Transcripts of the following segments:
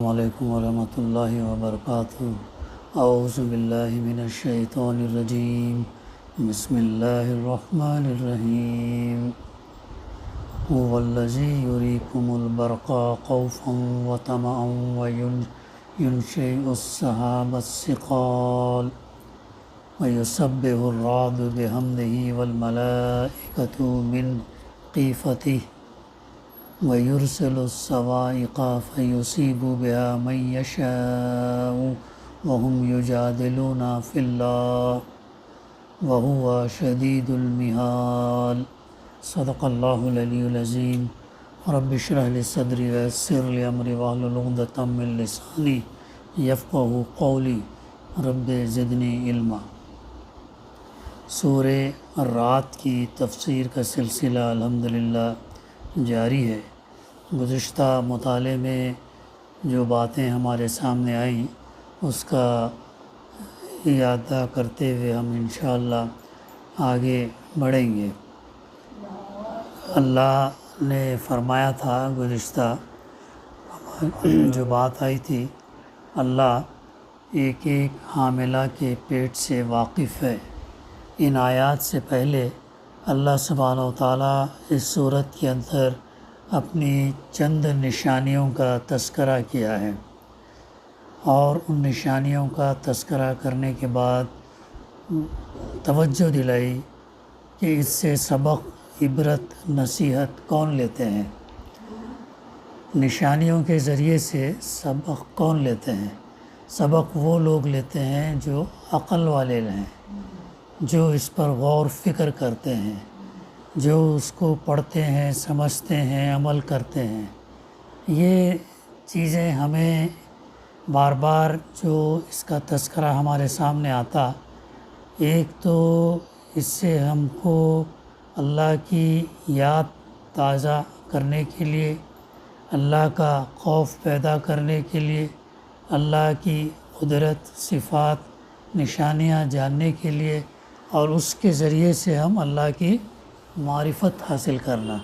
السلام علیکم ورحمۃ اللہ وبرکاتہ۔ اعوذ باللہ من الشیطان الرجیم، بسم اللہ الرحمن الرحیم۔ هو الذی یریکم البرق خوفا وطمعا وینشئ السحاب الثقال ویسبح الرعد بحمدہ والملائکۃ من خیفتہ وَيُرْسِلُ الصَّوَاعِقَ فَيُصِيبُ بِهَا مَن يَشَاءُ وَهُمْ يُجَادِلُونَ فِي اللَّهِ وَهُوَ شَدِيدُ الْمِحَالِ۔ صدق اللہ العلی العظیم۔ رب اشرح لي صدری ویسر لي امری واحلل عقدۃ من لسانی یفقہوا قولی، رب زدنی علما۔ سورہ الرعد کی تفسیر کا سلسلہ الحمدللہ جاری ہے۔ گزشتہ مطالعے میں جو باتیں ہمارے سامنے آئیں اس کا اعادہ کرتے ہوئے ہم انشاءاللہ آگے بڑھیں گے۔ اللہ نے فرمایا تھا گزشتہ جو بات آئی تھی، اللہ ایک ایک حاملہ کے پیٹ سے واقف ہے۔ ان آیات سے پہلے اللہ سبحانہ و تعالیٰ اس صورت کے اندر اپنی چند نشانیوں کا تذکرہ کیا ہے، اور ان نشانیوں کا تذکرہ کرنے کے بعد توجہ دلائی کہ اس سے سبق، عبرت، نصیحت کون لیتے ہیں۔ نشانیوں کے ذریعے سے سبق کون لیتے ہیں؟ سبق وہ لوگ لیتے ہیں جو عقل والے ہیں، جو اس پر غور فکر کرتے ہیں، جو اس کو پڑھتے ہیں، سمجھتے ہیں، عمل کرتے ہیں۔ یہ چیزیں ہمیں بار بار جو اس کا تذکرہ ہمارے سامنے آتا، ایک تو اس سے ہم کو اللہ کی یاد تازہ کرنے کے لیے، اللہ کا خوف پیدا کرنے کے لیے، اللہ کی قدرت، صفات، نشانیاں جاننے کے لیے، اور اس کے ذریعے سے ہم اللہ کی معرفت حاصل کرنا۔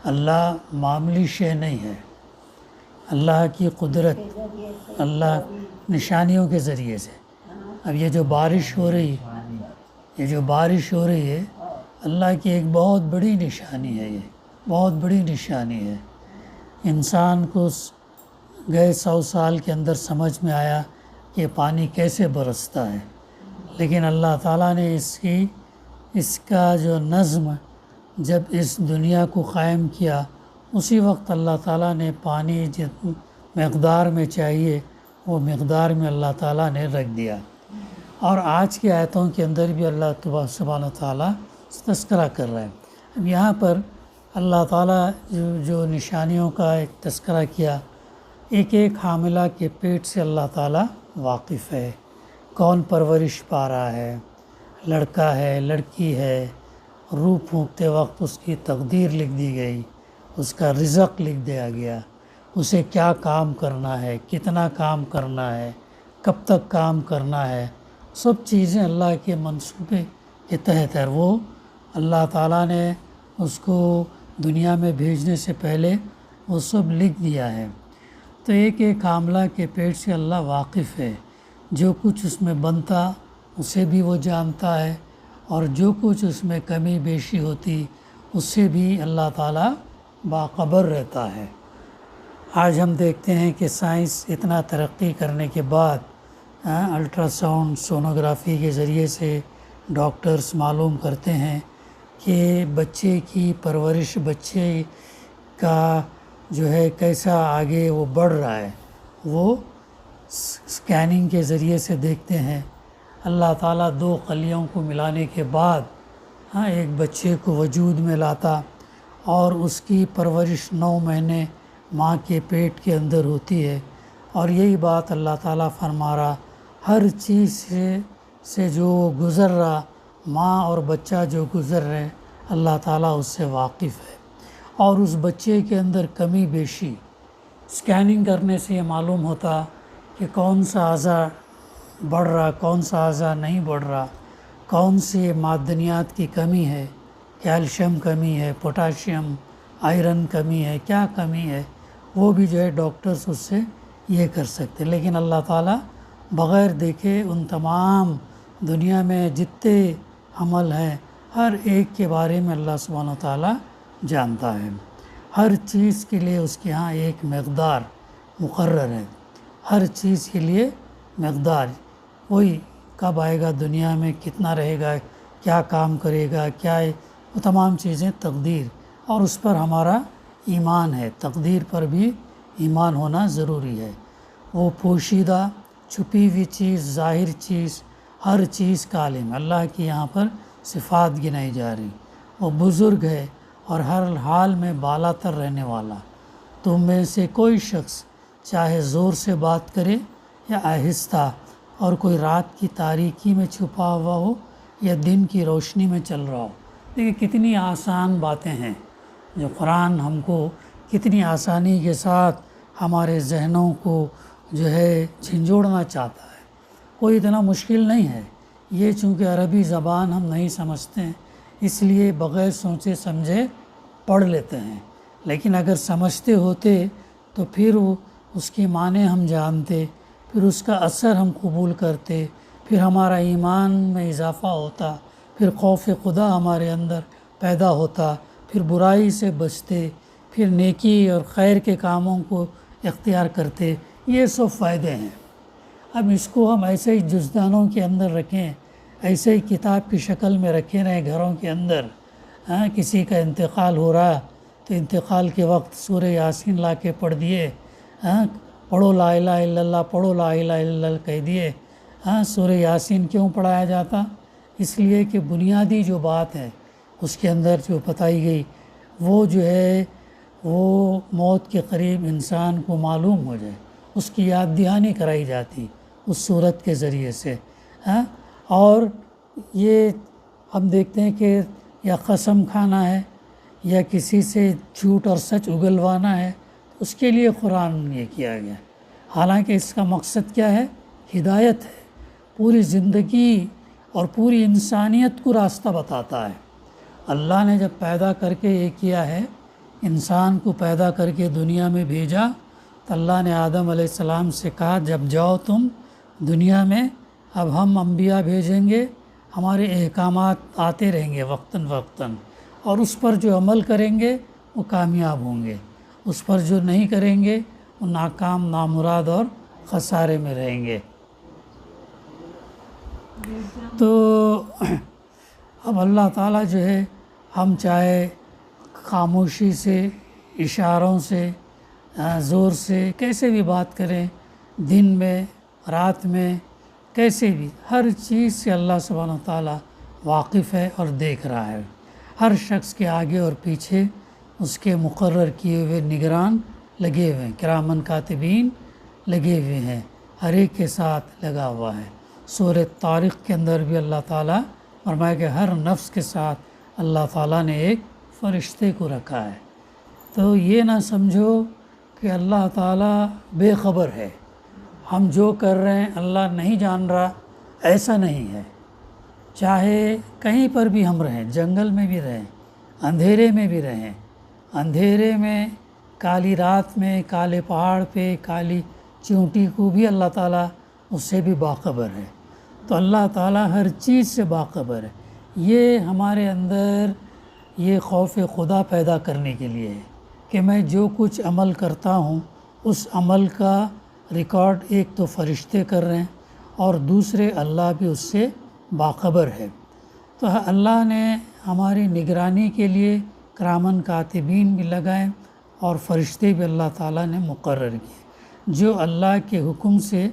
اللہ معمولی شے نہیں ہے، اللہ کی قدرت، اللہ نشانیوں کے ذریعے سے۔ اب یہ جو بارش ہو رہی ہے اللہ کی ایک بہت بڑی نشانی ہے، یہ بہت بڑی نشانی ہے۔ انسان کو گئے 100 سال کے اندر سمجھ میں آیا کہ پانی کیسے برستا ہے، لیکن اللہ تعالیٰ نے اس کا جو نظم جب اس دنیا کو قائم کیا، اسی وقت اللہ تعالیٰ نے پانی جس مقدار میں چاہیے وہ مقدار میں اللہ تعالیٰ نے رکھ دیا۔ اور آج کی آیتوں کے اندر بھی اللہ سبحانہ و تعالیٰ تذکرہ کر رہے ہیں۔ اب یہاں پر اللہ تعالیٰ جو نشانیوں کا ایک تذکرہ کیا، ایک ایک حاملہ کے پیٹ سے اللہ تعالیٰ واقف ہے۔ کون پرورش پا رہا ہے، لڑکا ہے، لڑکی ہے، روح پھونکتے وقت اس کی تقدیر لکھ دی گئی، اس کا رزق لکھ دیا گیا، اسے کیا کام کرنا ہے، کتنا کام کرنا ہے، کب تک کام کرنا ہے، سب چیزیں اللہ کے منصوبے کے تحت ہے۔ وہ اللہ تعالیٰ نے اس کو دنیا میں بھیجنے سے پہلے وہ سب لکھ دیا ہے۔ تو ایک ایک حاملہ کے پیٹ سے اللہ واقف ہے، جو کچھ اس میں بنتا اسے بھی وہ جانتا ہے، اور جو کچھ اس میں کمی بیشی ہوتی اس سے بھی اللہ تعالیٰ باخبر رہتا ہے۔ آج ہم دیکھتے ہیں کہ سائنس اتنا ترقی کرنے کے بعد الٹرا ساؤنڈ، سونوگرافی کے ذریعے سے ڈاکٹرز معلوم کرتے ہیں کہ بچے کی پرورش، بچے کا جو ہے کیسا آگے وہ بڑھ رہا ہے، وہ اسکیننگ کے ذریعے سے دیکھتے ہیں۔ اللہ تعالیٰ 2 کلیوں کو ملانے کے بعد ایک بچے کو وجود میں لاتا، اور اس کی پرورش 9 مہینے ماں کے پیٹ کے اندر ہوتی ہے۔ اور یہی بات اللہ تعالیٰ فرما رہا، ہر چیز سے جو گزر رہا، ماں اور بچہ جو گزر رہے، اللہ تعالیٰ اس سے واقف ہے۔ اور اس بچے کے اندر کمی بیشی اسکیننگ کرنے سے یہ معلوم ہوتا کہ کون سا اعضا بڑھ رہا، کون سا اعضا نہیں بڑھ رہا، کون سی معدنیات کی کمی ہے، کیلشیم کمی ہے، پوٹاشیم، آئرن کمی ہے، کیا کمی ہے، وہ بھی جو ہے ڈاکٹرز اس سے یہ کر سکتے، لیکن اللہ تعالیٰ بغیر دیکھے ان تمام دنیا میں جتنے عمل ہیں ہر ایک کے بارے میں اللہ سبحانہ وتعالیٰ جانتا ہے۔ ہر چیز کے لیے اس کے ہاں ایک مقدار مقرر ہے، ہر چیز کے لیے مقدار، وہی کب آئے گا دنیا میں، کتنا رہے گا، کیا کام کرے گا، کیا ہے، وہ تمام چیزیں تقدیر، اور اس پر ہمارا ایمان ہے، تقدیر پر بھی ایمان ہونا ضروری ہے۔ وہ پوشیدہ، چھپی ہوئی چیز، ظاہر چیز، ہر چیز کا عالم، اللہ کی یہاں پر صفات گنائی جا رہی۔ وہ بزرگ ہے اور ہر حال میں بالا تر رہنے والا۔ تم میں سے کوئی شخص چاہے زور سے بات کرے یا آہستہ، اور کوئی رات کی تاریکی میں چھپا ہوا ہو یا دن کی روشنی میں چل رہا ہو۔ دیکھیں کتنی آسان باتیں ہیں جو قرآن ہم کو کتنی آسانی کے ساتھ ہمارے ذہنوں کو جو ہے جھنجھوڑنا چاہتا ہے۔ کوئی اتنا مشکل نہیں ہے، یہ چونکہ عربی زبان ہم نہیں سمجھتے ہیں اس لیے بغیر سوچے سمجھے پڑھ لیتے ہیں، لیکن اگر سمجھتے ہوتے تو پھر اس کے معنی ہم جانتے، پھر اس کا اثر ہم قبول کرتے، پھر ہمارا ایمان میں اضافہ ہوتا، پھر خوف خدا ہمارے اندر پیدا ہوتا، پھر برائی سے بچتے، پھر نیکی اور خیر کے کاموں کو اختیار کرتے۔ یہ سب فائدے ہیں۔ اب اس کو ہم ایسے ہی جزدانوں کے اندر رکھیں، ایسے ہی کتاب کی شکل میں رکھے رہیں گھروں کے اندر۔ کسی کا انتقال ہو رہا تو انتقال کے وقت سورہ یاسین لا کے پڑھ دیے، پڑھو لا الہ الا اللہ، پڑھو لا الہ الا اللہ کہہ دیے۔ سورہ یاسین کیوں پڑھایا جاتا؟ اس لیے کہ بنیادی جو بات ہے اس کے اندر جو بتائی گئی وہ جو ہے وہ موت کے قریب انسان کو معلوم ہو جائے، اس کی یاد دہانی کرائی جاتی اس صورت کے ذریعے سے۔ اور یہ ہم دیکھتے ہیں کہ یا قسم کھانا ہے یا کسی سے جھوٹ اور سچ اگلوانا ہے، اس کے لیے قرآن یہ کیا گیا، حالانکہ اس کا مقصد کیا ہے؟ ہدایت ہے، پوری زندگی اور پوری انسانیت کو راستہ بتاتا ہے۔ اللہ نے جب پیدا کر کے یہ کیا ہے، انسان کو پیدا کر کے دنیا میں بھیجا، تو اللہ نے آدم علیہ السلام سے کہا جب جاؤ تم دنیا میں، اب ہم انبیاء بھیجیں گے، ہمارے احکامات آتے رہیں گے وقتاً فوقتاً، اور اس پر جو عمل کریں گے وہ کامیاب ہوں گے، اس پر جو نہیں کریں گے وہ ناکام، نامراد اور خسارے میں رہیں گے۔ تو اب اللہ تعالیٰ جو ہے ہم چاہے خاموشی سے، اشاروں سے، زور سے، کیسے بھی بات کریں، دن میں، رات میں، کیسے بھی، ہر چیز سے اللہ سبحانہ وتعالیٰ واقف ہے اور دیکھ رہا ہے۔ ہر شخص کے آگے اور پیچھے اس کے مقرر کیے ہوئے نگران لگے ہوئے ہیں، کرامن کاتبین لگے ہوئے ہیں، ہر ایک کے ساتھ لگا ہوا ہے۔ سورہ طارق کے اندر بھی اللہ تعالیٰ فرمایا کہ ہر نفس کے ساتھ اللہ تعالیٰ نے ایک فرشتے کو رکھا ہے۔ تو یہ نہ سمجھو کہ اللہ تعالیٰ بے خبر ہے، ہم جو کر رہے ہیں اللہ نہیں جان رہا، ایسا نہیں ہے۔ چاہے کہیں پر بھی ہم رہیں، جنگل میں بھی رہیں، اندھیرے میں بھی رہیں، اندھیرے میں، کالی رات میں، کالے پہاڑ پہ، کالی چونٹی کو بھی اللہ تعالیٰ اس سے بھی باخبر ہے۔ تو اللہ تعالیٰ ہر چیز سے باخبر ہے۔ یہ ہمارے اندر یہ خوف خدا پیدا کرنے کے لیے ہے کہ میں جو کچھ عمل کرتا ہوں اس عمل کا ریکارڈ ایک تو فرشتے کر رہے ہیں اور دوسرے اللہ بھی اس سے باخبر ہے۔ تو اللہ نے ہماری نگرانی کے لیے کرامن کاتبین بھی لگائے اور فرشتے بھی اللہ تعالیٰ نے مقرر کیے جو اللہ کے حکم سے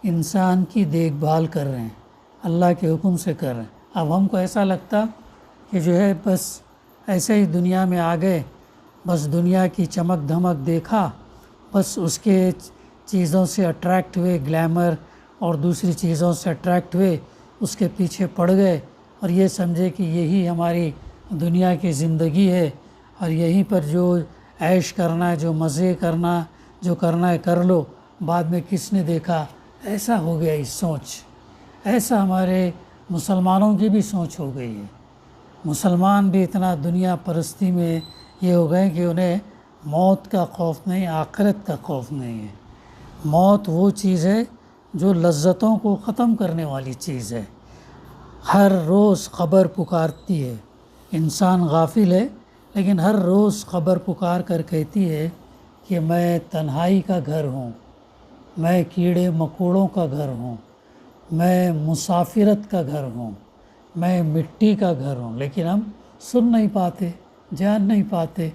انسان کی دیکھ بھال کر رہے ہیں، اللہ کے حکم سے کر رہے ہیں۔ اب ہم کو ایسا لگتا کہ جو ہے بس ایسے ہی دنیا میں آ گئے، بس دنیا کی چمک دھمک دیکھا، بس اس کے چیزوں سے اٹریکٹ ہوئے، گلیمر اور دوسری چیزوں سے اٹریکٹ ہوئے، اس کے پیچھے پڑ گئے اور یہ سمجھے کہ یہی ہماری دنیا کی زندگی ہے اور یہیں پر جو عیش کرنا ہے، جو مزے کرنا، جو کرنا ہے کر لو، بعد میں کس نے دیکھا۔ ایسا ہو گیا اس سوچ، ایسا ہمارے مسلمانوں کی بھی سوچ ہو گئی ہے۔ مسلمان بھی اتنا دنیا پرستی میں یہ ہو گئے کہ انہیں موت کا خوف نہیں، آخرت کا خوف نہیں ہے۔ موت وہ چیز ہے جو لذتوں کو ختم کرنے والی چیز ہے۔ ہر روز قبر پکارتی ہے، انسان غافل ہے لیکن ہر روز قبر پکار کر کہتی ہے کہ میں تنہائی کا گھر ہوں، میں کیڑے مکوڑوں کا گھر ہوں، میں مسافرت کا گھر ہوں، میں مٹی کا گھر ہوں، لیکن ہم سن نہیں پاتے، جان نہیں پاتے۔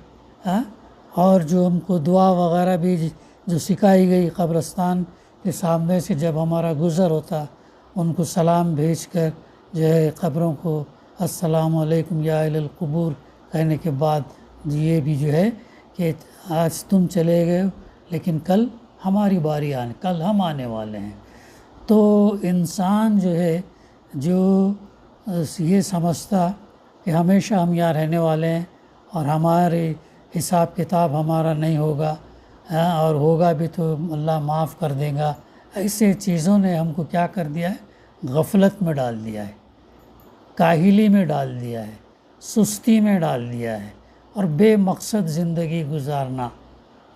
ہاں، اور جو ہم کو دعا وغیرہ بھی جو سکھائی گئی قبرستان کے سامنے سے جب ہمارا گزر ہوتا، ان کو سلام بھیج کر جو ہے قبروں کو السلام علیکم یا اہل القبور کہنے کے بعد یہ بھی جو ہے کہ آج تم چلے گئے ہو لیکن کل ہماری باری آنے، کل ہم آنے والے ہیں۔ تو انسان جو ہے جو یہ سمجھتا کہ ہمیشہ ہم یہاں رہنے والے ہیں اور ہمارے حساب کتاب ہمارا نہیں ہوگا، اور ہوگا بھی تو اللہ معاف کر دے گا، ایسے چیزوں نے ہم کو کیا کر دیا ہے؟ غفلت میں ڈال دیا ہے، کاہلی میں ڈال دیا ہے، سستی میں ڈال دیا ہے، اور بے مقصد زندگی گزارنا۔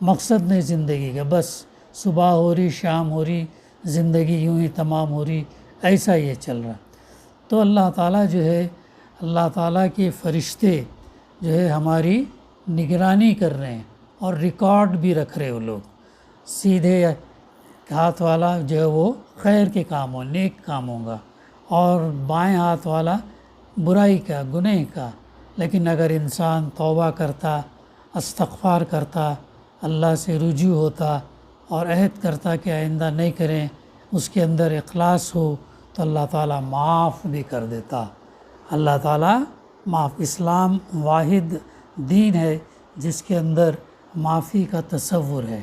مقصد نہیں زندگی کا، بس صبح ہو رہی شام ہو رہی زندگی یوں ہی تمام ہو رہی، ایسا یہ چل رہا۔ تو اللہ تعالیٰ جو ہے، اللہ تعالیٰ کے فرشتے جو ہے ہماری نگرانی کر رہے ہیں اور ریکارڈ بھی رکھ رہے وہ لوگ۔ سیدھے ہاتھ والا جو ہے وہ خیر کے کاموں، نیک کاموں کا، اور بائیں ہاتھ والا برائی کا، گناہ کا۔ لیکن اگر انسان توبہ کرتا، استغفار کرتا، اللہ سے رجوع ہوتا اور عہد کرتا کہ آئندہ نہیں کریں، اس کے اندر اخلاص ہو، تو اللہ تعالیٰ معاف بھی کر دیتا۔ اللہ تعالیٰ معاف۔ اسلام واحد دین ہے جس کے اندر معافی کا تصور ہے،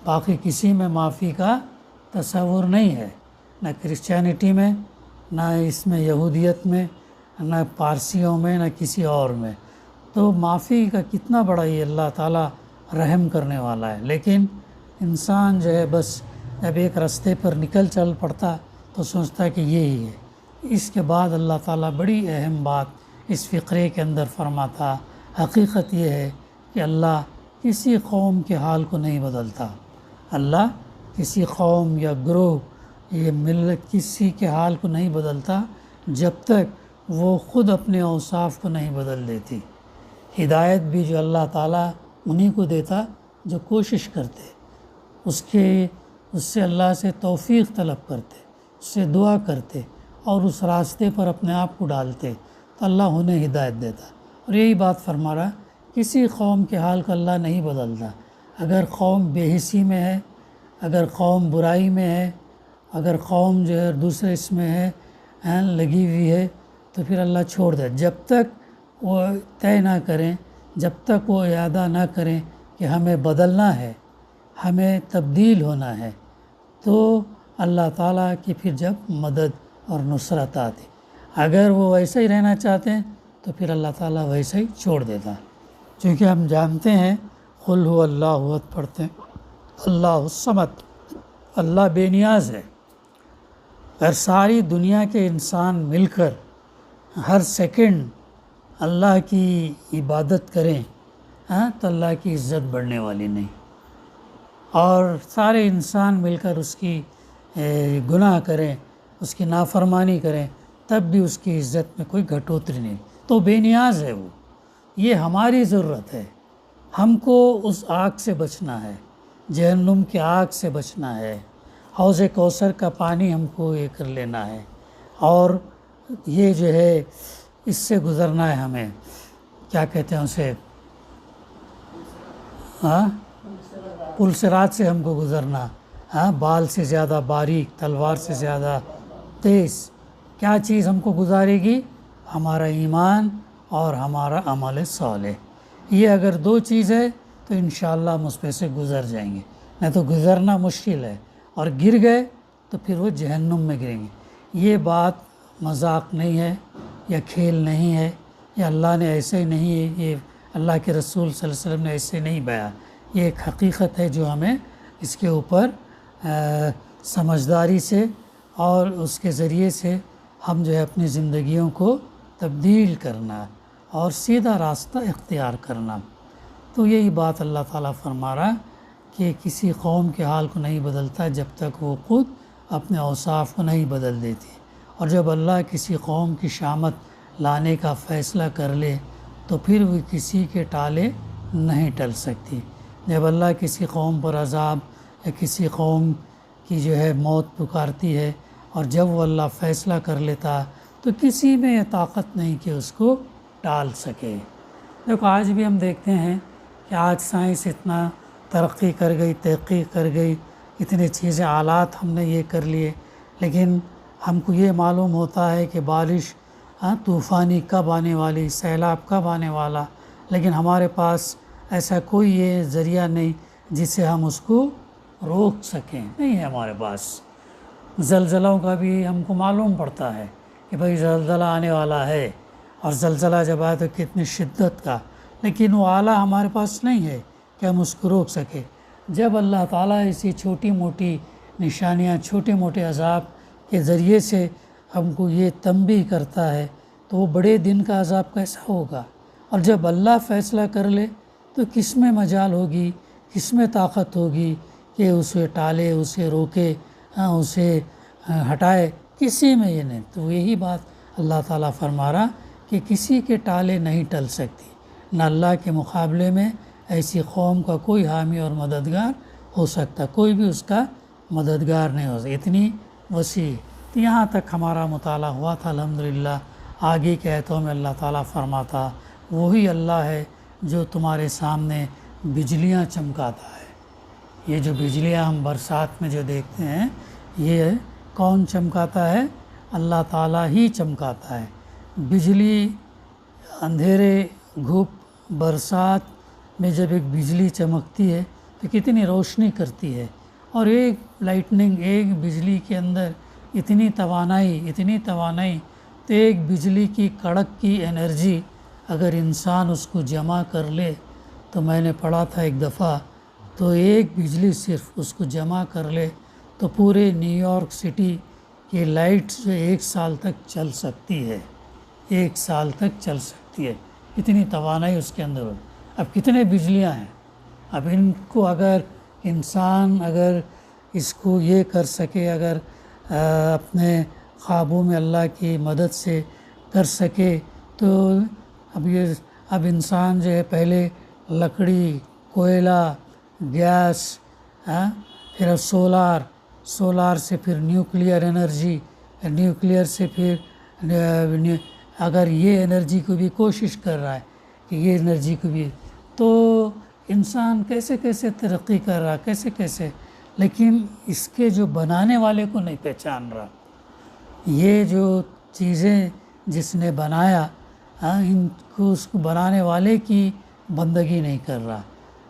باقی کسی میں معافی کا تصور نہیں ہے، نہ کرسچینٹی میں، نہ اس میں یہودیت میں، نہ پارسیوں میں، نہ کسی اور میں۔ تو معافی کا کتنا بڑا یہ اللہ تعالیٰ رحم کرنے والا ہے، لیکن انسان جو ہے بس جب ایک راستے پر نکل چل پڑتا تو سوچتا ہے کہ یہی ہے۔ اس کے بعد اللہ تعالیٰ بڑی اہم بات اس فقرے کے اندر فرماتا، حقیقت یہ ہے کہ اللہ کسی قوم کے حال کو نہیں بدلتا، اللہ کسی قوم یا گروہ یہ ملت کسی کے حال کو نہیں بدلتا جب تک وہ خود اپنے اوصاف کو نہیں بدل دیتی۔ ہدایت بھی جو اللہ تعالیٰ انہی کو دیتا جو کوشش کرتے، اس سے اللہ سے توفیق طلب کرتے، اس سے دعا کرتے اور اس راستے پر اپنے آپ کو ڈالتے، تو اللہ انہیں ہدایت دیتا۔ اور یہی بات فرما رہا، کسی قوم کے حال کو اللہ نہیں بدلتا۔ اگر قوم بے حسی میں ہے، اگر قوم برائی میں ہے، اگر قوم جو ہے دوسرے اس میں ہے لگی ہوئی ہے، تو پھر اللہ چھوڑ دے جب تک وہ طے نہ کریں، جب تک وہ ارادہ نہ کریں کہ ہمیں بدلنا ہے، ہمیں تبدیل ہونا ہے، تو اللہ تعالیٰ کی پھر جب مدد اور نصرت آتی۔ اگر وہ ویسے ہی رہنا چاہتے ہیں تو پھر اللہ تعالیٰ ویسے ہی چھوڑ دیتا۔ چونکہ ہم جانتے ہیں قل هو اللہ احد پڑھتے ہیں، اللہ الصمد، اللہ بے نیاز ہے۔ اگر ساری دنیا کے انسان مل کر ہر سیکنڈ اللہ کی عبادت کریں تو اللہ کی عزت بڑھنے والی نہیں، اور سارے انسان مل کر اس کی گناہ کریں، اس کی نافرمانی کریں، تب بھی اس کی عزت میں کوئی گھٹوتری نہیں، تو بے نیاز ہے وہ۔ یہ ہماری ضرورت ہے، ہم کو اس آگ سے بچنا ہے، جہنم کی آگ سے بچنا ہے، حوض کوثر کا پانی ہم کو یہ کر لینا ہے، اور یہ جو ہے اس سے گزرنا ہے ہمیں، کیا کہتے ہیں اسے، پل صراط سے ہم کو گزرنا، بال سے زیادہ باریک، تلوار سے زیادہ تیز کیا چیز ہم کو گزارے گی؟ ہمارا ایمان اور ہمارا عمل صالح۔ یہ اگر دو چیز ہے تو انشاءاللہ ہم اس پہ سے گزر جائیں گے، نہیں تو گزرنا مشکل ہے، اور گر گئے تو پھر وہ جہنم میں گریں گے۔ یہ بات مذاق نہیں ہے یا کھیل نہیں ہے، یا اللہ نے ایسے ہی نہیں ہے، یہ اللہ کے رسول صلی اللہ علیہ وسلم نے ایسے نہیں بیان، یہ ایک حقیقت ہے جو ہمیں اس کے اوپر سمجھداری سے اور اس کے ذریعے سے ہم جو ہے اپنی زندگیوں کو تبدیل کرنا اور سیدھا راستہ اختیار کرنا۔ تو یہی بات اللہ تعالیٰ فرما رہا کہ کسی قوم کے حال کو نہیں بدلتا جب تک وہ خود اپنے اوصاف کو نہیں بدل دیتی، اور جب اللہ کسی قوم کی شامت لانے کا فیصلہ کر لے تو پھر وہ کسی کے ٹالے نہیں ٹل سکتی۔ جب اللہ کسی قوم پر عذاب یا کسی قوم کی جو ہے موت پکارتی ہے، اور جب وہ اللہ فیصلہ کر لیتا تو کسی میں یہ طاقت نہیں کہ اس کو ٹال سکے۔ دیکھو آج بھی ہم دیکھتے ہیں کہ آج سائنس اتنا ترقی کر گئی، تحقیق کر گئی، اتنی چیزیں آلات ہم نے یہ کر لیے، لیکن ہم کو یہ معلوم ہوتا ہے کہ بارش طوفانی کب آنے والی، سیلاب کب آنے والا، لیکن ہمارے پاس ایسا کوئی یہ ذریعہ نہیں جس سے ہم اس کو روک سکیں، نہیں ہے ہمارے پاس۔ زلزلوں کا بھی ہم کو معلوم پڑتا ہے کہ بھئی زلزلہ آنے والا ہے، اور زلزلہ جب آئے تو کتنی شدت کا، لیکن وہ آلہ ہمارے پاس نہیں ہے کہ ہم اس کو روک سکیں۔ جب اللہ تعالیٰ ایسی چھوٹی موٹی نشانیاں، چھوٹے موٹے عذاب کے ذریعے سے ہم کو یہ تنبیہ کرتا ہے تو وہ بڑے دن کا عذاب کیسا ہوگا؟ اور جب اللہ فیصلہ کر لے تو کس میں مجال ہوگی، کس میں طاقت ہوگی کہ اسے ٹالے، اسے روکے، اسے ہٹائے؟ کسی میں یہ نہیں۔ تو یہی بات اللہ تعالیٰ فرما رہا کہ کسی کے ٹالے نہیں ٹل سکتی، نہ اللہ کے مقابلے میں ایسی قوم کا کوئی حامی اور مددگار ہو سکتا، کوئی بھی اس کا مددگار نہیں ہو سکتا، اتنی وسیع۔ تو یہاں تک ہمارا مطالعہ ہوا تھا الحمدللہ۔ آگے کے آیتوں میں اللہ تعالیٰ فرماتا وہی اللہ ہے جو تمہارے سامنے بجلیاں چمکاتا ہے۔ یہ جو بجلیاں ہم برسات میں جو دیکھتے ہیں، یہ کون چمکاتا ہے؟ اللہ تعالیٰ ہی چمکاتا ہے۔ بجلی اندھیرے، دھوپ، برسات میں جب ایک بجلی چمکتی ہے تو کتنی روشنی کرتی ہے، اور ایک لائٹننگ، ایک بجلی کے اندر اتنی توانائی، تو ایک بجلی کی کڑک کی انرجی اگر انسان اس کو جمع کر لے، تو میں نے پڑھا تھا ایک دفعہ، تو ایک بجلی صرف اس کو جمع کر لے تو پورے نیو یارک سٹی کی لائٹس جو 1 سال تک چل سکتی ہے، 1 سال تک چل سکتی ہے، اتنی توانائی اس کے اندر ہو۔ اب کتنے بجلیاں ہیں، اب ان کو اگر انسان اس کو یہ کر سکے، اگر اپنے قابو میں اللہ کی مدد سے کر سکے، تو اب انسان جو ہے پہلے لکڑی، کوئلہ، گیس، پھر اب سولار سے پھر نیوکلیئر انرجی، نیوکلیئر سے پھر اگر یہ انرجی کو بھی کوشش کر رہا ہے کہ یہ انرجی کو بھی، تو انسان کیسے کیسے ترقی کر رہا، کیسے، لیکن اس کے جو بنانے والے کو نہیں پہچان رہا۔ یہ جو چیزیں جس نے بنایا، ان کو اس کو بنانے والے کی بندگی نہیں کر رہا۔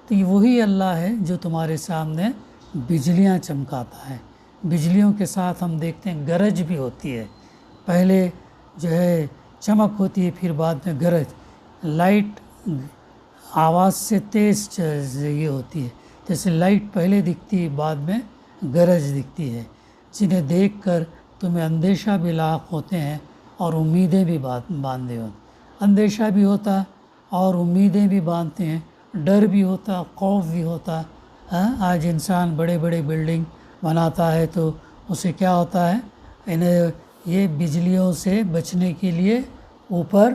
تو یہ وہی اللہ ہے جو تمہارے سامنے بجلیاں چمکاتا ہے۔ بجلیوں کے ساتھ ہم دیکھتے ہیں گرج بھی ہوتی ہے، پہلے جو ہے چمک ہوتی ہے، پھر بعد میں گرج، لائٹ آواز سے تیز یہ ہوتی ہے، جیسے لائٹ پہلے دکھتی ہے، بعد میں گرج دکھتی ہے، جنہیں دیکھ کر تمہیں اندیشہ بھی لاحق ہوتے ہیں اور امیدیں بھی باندھے ہوتے، اندیشہ بھی ہوتا اور امیدیں بھی باندھتے ہیں، ڈر بھی ہوتا، خوف بھی ہوتا۔ آج انسان بڑے بڑے بلڈنگ بناتا ہے تو اسے کیا ہوتا ہے، انہیں یہ بجلیوں سے بچنے کے لیے اوپر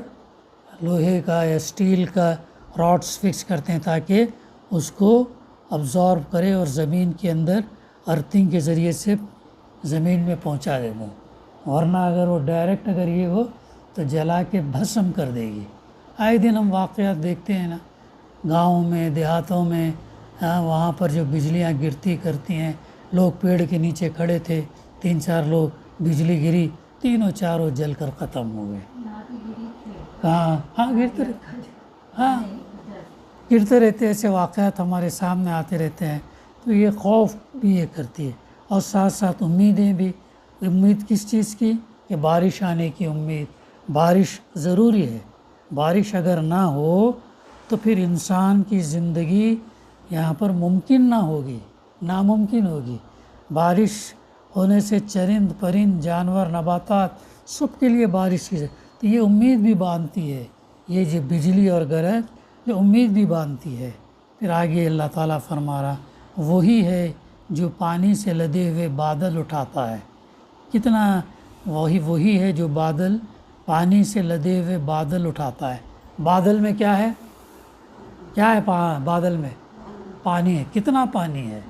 لوہے کا یا اسٹیل کا راڈس فکس کرتے ہیں تاکہ اس کو ابزارب کرے اور زمین کے اندر ارتھنگ کے ذریعے سے زمین میں پہنچا دے دیں، ورنہ اگر وہ ڈائریکٹ اگر یہ ہو تو جلا کے بھسم کر دے گی۔ آئے دن ہم واقعات دیکھتے ہیں نا، گاؤں میں، دیہاتوں میں، وہاں پر جو بجلیاں گرتی کرتی ہیں، لوگ پیڑ کے نیچے کھڑے تھے، 3-4 لوگ، بجلی گری، تینوں چاروں جل کر ختم ہو گئے۔ گرتے رہتے، ایسے واقعات ہمارے سامنے آتے رہتے ہیں۔ تو یہ خوف بھی یہ کرتی ہے، اور ساتھ ساتھ امیدیں بھی۔ امید کس چیز کی؟ کہ بارش آنے کی امید۔ بارش ضروری ہے، بارش اگر نہ ہو تو پھر انسان کی زندگی یہاں پر ممکن نہ ہوگی، ناممکن ہوگی۔ بارش ہونے سے چرند پرند، جانور، نباتات سب کے لیے بارش کی تو یہ امید بھی باندھتی ہے، یہ جو بجلی اور گرج یہ امید بھی باندھتی ہے۔ پھر آگے اللہ تعالیٰ فرما رہا وہی ہے جو پانی سے لدے ہوئے بادل اٹھاتا ہے. کتنا وہی ہے جو پانی سے لدے ہوئے بادل اٹھاتا ہے. بادل میں کیا ہے؟ کیا ہے بادل میں؟ پانی ہے. کتنا پانی ہے؟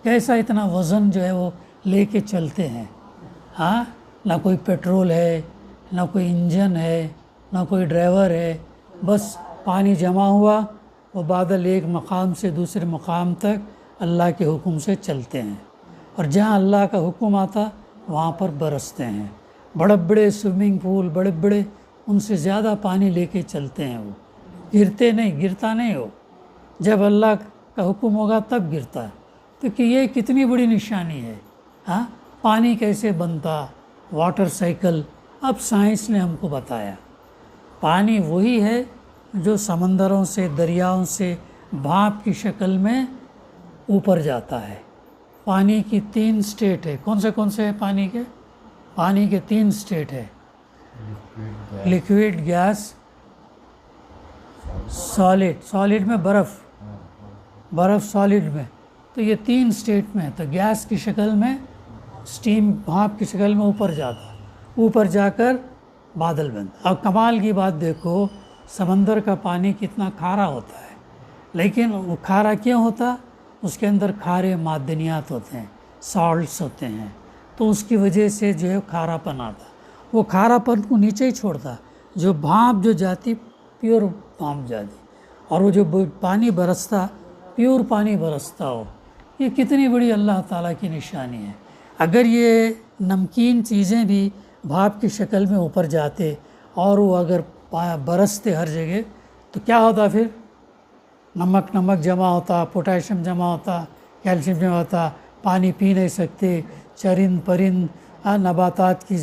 کیسا اتنا وزن جو ہے وہ لے کے چلتے ہیں. ہاں، نہ کوئی پیٹرول ہے، نہ کوئی انجن ہے، نہ کوئی ڈرائیور ہے. بس پانی جمع ہوا، وہ بادل ایک مقام سے دوسرے مقام تک اللہ کے حکم سے چلتے ہیں، اور جہاں اللہ کا حکم آتا وہاں پر برستے ہیں. بڑے بڑے سوئمنگ پول، بڑے بڑے، ان سے زیادہ پانی لے کے چلتے ہیں. وہ گرتا نہیں ہو. جب اللہ کا حکم ہوگا تب گرتا ہے. تو کہ یہ کتنی بڑی نشانی ہے. ہاں، پانی کیسے بنتا، واٹر سائیکل. اب سائنس نے ہم کو بتایا پانی وہی ہے جو سمندروں سے، دریاؤں سے بھاپ کی شکل میں اوپر جاتا ہے. پانی کی 3 سٹیٹ ہے. کون سے ہیں پانی کے؟ پانی کے 3 سٹیٹ ہے: لیکوڈ، گیس، سالڈ میں برف سالڈ میں. تو یہ 3 سٹیٹ میں ہے. تو گیس کی شکل میں، سٹیم، بھاپ کی شکل میں اوپر جاتا، اوپر جا کر بادل بنتا. اب کمال کی بات دیکھو، سمندر کا پانی کتنا کھارا ہوتا ہے، لیکن وہ کھارا کیوں ہوتا؟ اس کے اندر کھارے معدنیات ہوتے ہیں، سالٹس ہوتے ہیں. تو اس کی وجہ سے جو ہے کھارا پن آتا. وہ کھارا پن کو نیچے ہی چھوڑتا، جو بھاپ جو جاتی پیور بھاپ جاتی، اور وہ جو پانی برستا پیور پانی برستا ہو. یہ کتنی بڑی اللہ تعالیٰ کی نشانی ہے. اگر یہ نمکین چیزیں بھی بھاپ کی شکل میں اوپر جاتے اور وہ اگر برستے ہر جگہ، تو کیا ہوتا پھر؟ نمک جمع ہوتا، پوٹاشیم جمع ہوتا، کیلشیم جمع ہوتا، پانی پی نہیں سکتے، چرند پرند نباتات کی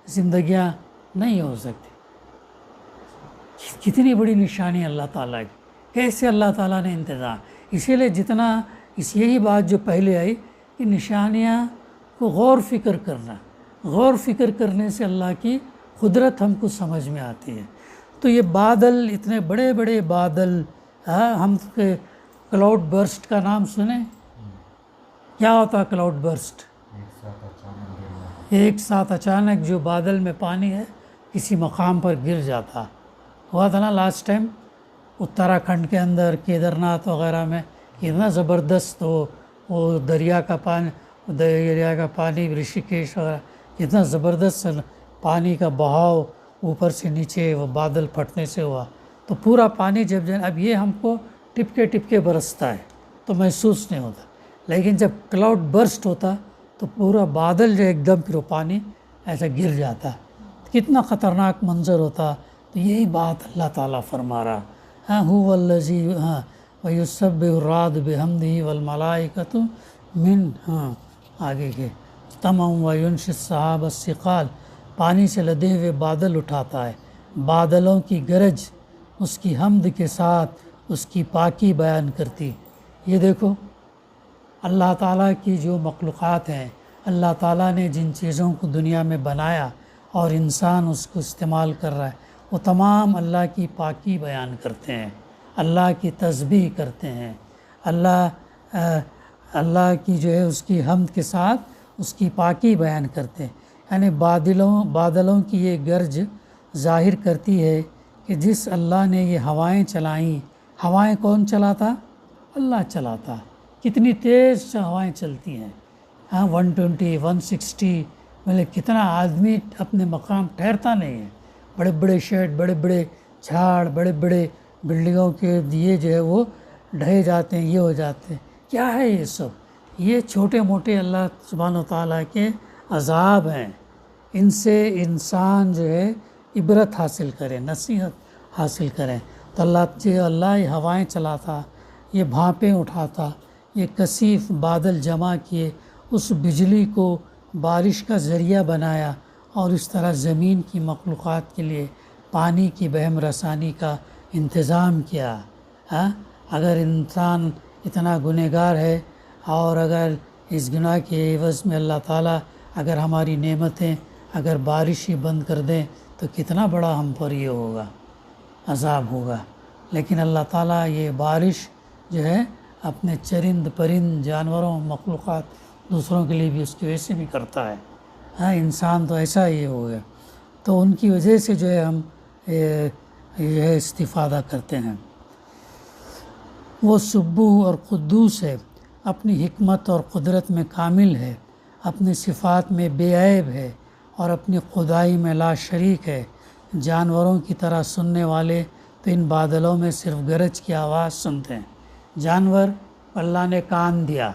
زندگیاں نہیں ہو سکتی. کتنی بڑی نشانی اللہ تعالیٰ کی. کیسے اللہ تعالیٰ نے انتظام. اسی لیے یہی بات جو پہلے آئی کہ نشانیاں کو غور فکر کرنے سے اللہ کی قدرت ہم کو سمجھ میں آتی ہے. تو یہ بادل، اتنے بڑے بڑے بادل، ہم کلاؤڈ برسٹ کا نام سنیں؟ کیا ہوتا کلاؤڈ برسٹ؟ ایک ساتھ اچانک جو بادل میں پانی ہے کسی مقام پر گر جاتا. ہوا تھا نا لاسٹ ٹائم اتراکھنڈ کے اندر، کیدرناتھ وغیرہ میں. اتنا زبردست وہ دریا کا پانی رشیکیش وغیرہ، اتنا زبردست پانی کا بہاؤ اوپر سے نیچے وہ بادل پھٹنے سے ہوا. تو پورا پانی اب یہ ہم کو ٹپ کے برستا ہے تو محسوس نہیں ہوتا، لیکن جب کلاؤڈ برسٹ ہوتا تو پورا بادل جو ایک دم پھر وہ پانی ایسا گر جاتا. کتنا خطرناک منظر ہوتا. تو یہی بات اللہ تعالیٰ فرما رہا. هو الذی ویسبح الرعد بحمدہ والملائکۃ من آگے کے تمام وینشئ السحاب الثقال. پانی سے لدے ہوئے بادل اٹھاتا ہے، بادلوں کی گرج اس کی حمد کے ساتھ اس کی پاکی بیان کرتی. یہ دیکھو اللہ تعالیٰ کی جو مخلوقات ہیں، اللہ تعالیٰ نے جن چیزوں کو دنیا میں بنایا اور انسان اس کو استعمال کر رہا ہے، وہ تمام اللہ کی پاکی بیان کرتے ہیں، اللہ کی تسبیح کرتے ہیں. اللہ کی جو ہے اس کی حمد کے ساتھ اس کی پاکی بیان کرتے ہیں. یعنی بادلوں کی یہ گرج ظاہر کرتی ہے کہ جس اللہ نے یہ ہوائیں چلائیں. ہوائیں کون چلاتا؟ اللہ چلاتا. کتنی تیز ہوائیں چلتی ہیں، 120 160. مطلب کتنا آدمی اپنے مقام ٹھہرتا نہیں ہے. بڑے بڑے شیڈ، بڑے بڑے جھاڑ، بڑے بڑے بلڈنگوں کے دیے جو ہے وہ ڈھے جاتے ہیں، یہ ہو جاتے ہیں. کیا ہے یہ سب؟ یہ چھوٹے موٹے اللہ سبحانہ و تعالیٰ کے عذاب ہیں. ان سے انسان جو ہے عبرت حاصل کرے، نصیحت حاصل کریں. تو اللہ یہ ہوائیں چلاتا، یہ بھاپیں اٹھاتا، یہ کثیف بادل جمع کیے، اس بجلی کو بارش کا ذریعہ بنایا، اور اس طرح زمین کی مخلوقات کے لیے پانی کی بہم رسانی کا انتظام کیا. اگر انسان اتنا گنہگار ہے، اور اگر اس گناہ کے عوض میں اللہ تعالیٰ اگر ہماری نعمتیں، اگر بارش ہی بند کر دیں تو کتنا بڑا ہم پر یہ ہوگا، عذاب ہوگا. لیکن اللہ تعالیٰ یہ بارش جو ہے اپنے چرند پرند جانوروں مخلوقات دوسروں کے لیے بھی اس کی وجہ سے بھی کرتا ہے. ہاں انسان تو ایسا ہی ہو گیا. تو ان کی وجہ سے جو ہے ہم جو ہے استفادہ کرتے ہیں. وہ سبوح اور قدوس ہے، اپنی حکمت اور قدرت میں کامل ہے، اپنی صفات میں بے عیب ہے اور اپنی خدائی میں لا شریک ہے. جانوروں کی طرح سننے والے تو ان بادلوں میں صرف گرج کی آواز سنتے ہیں. جانور اللہ نے کان دیا،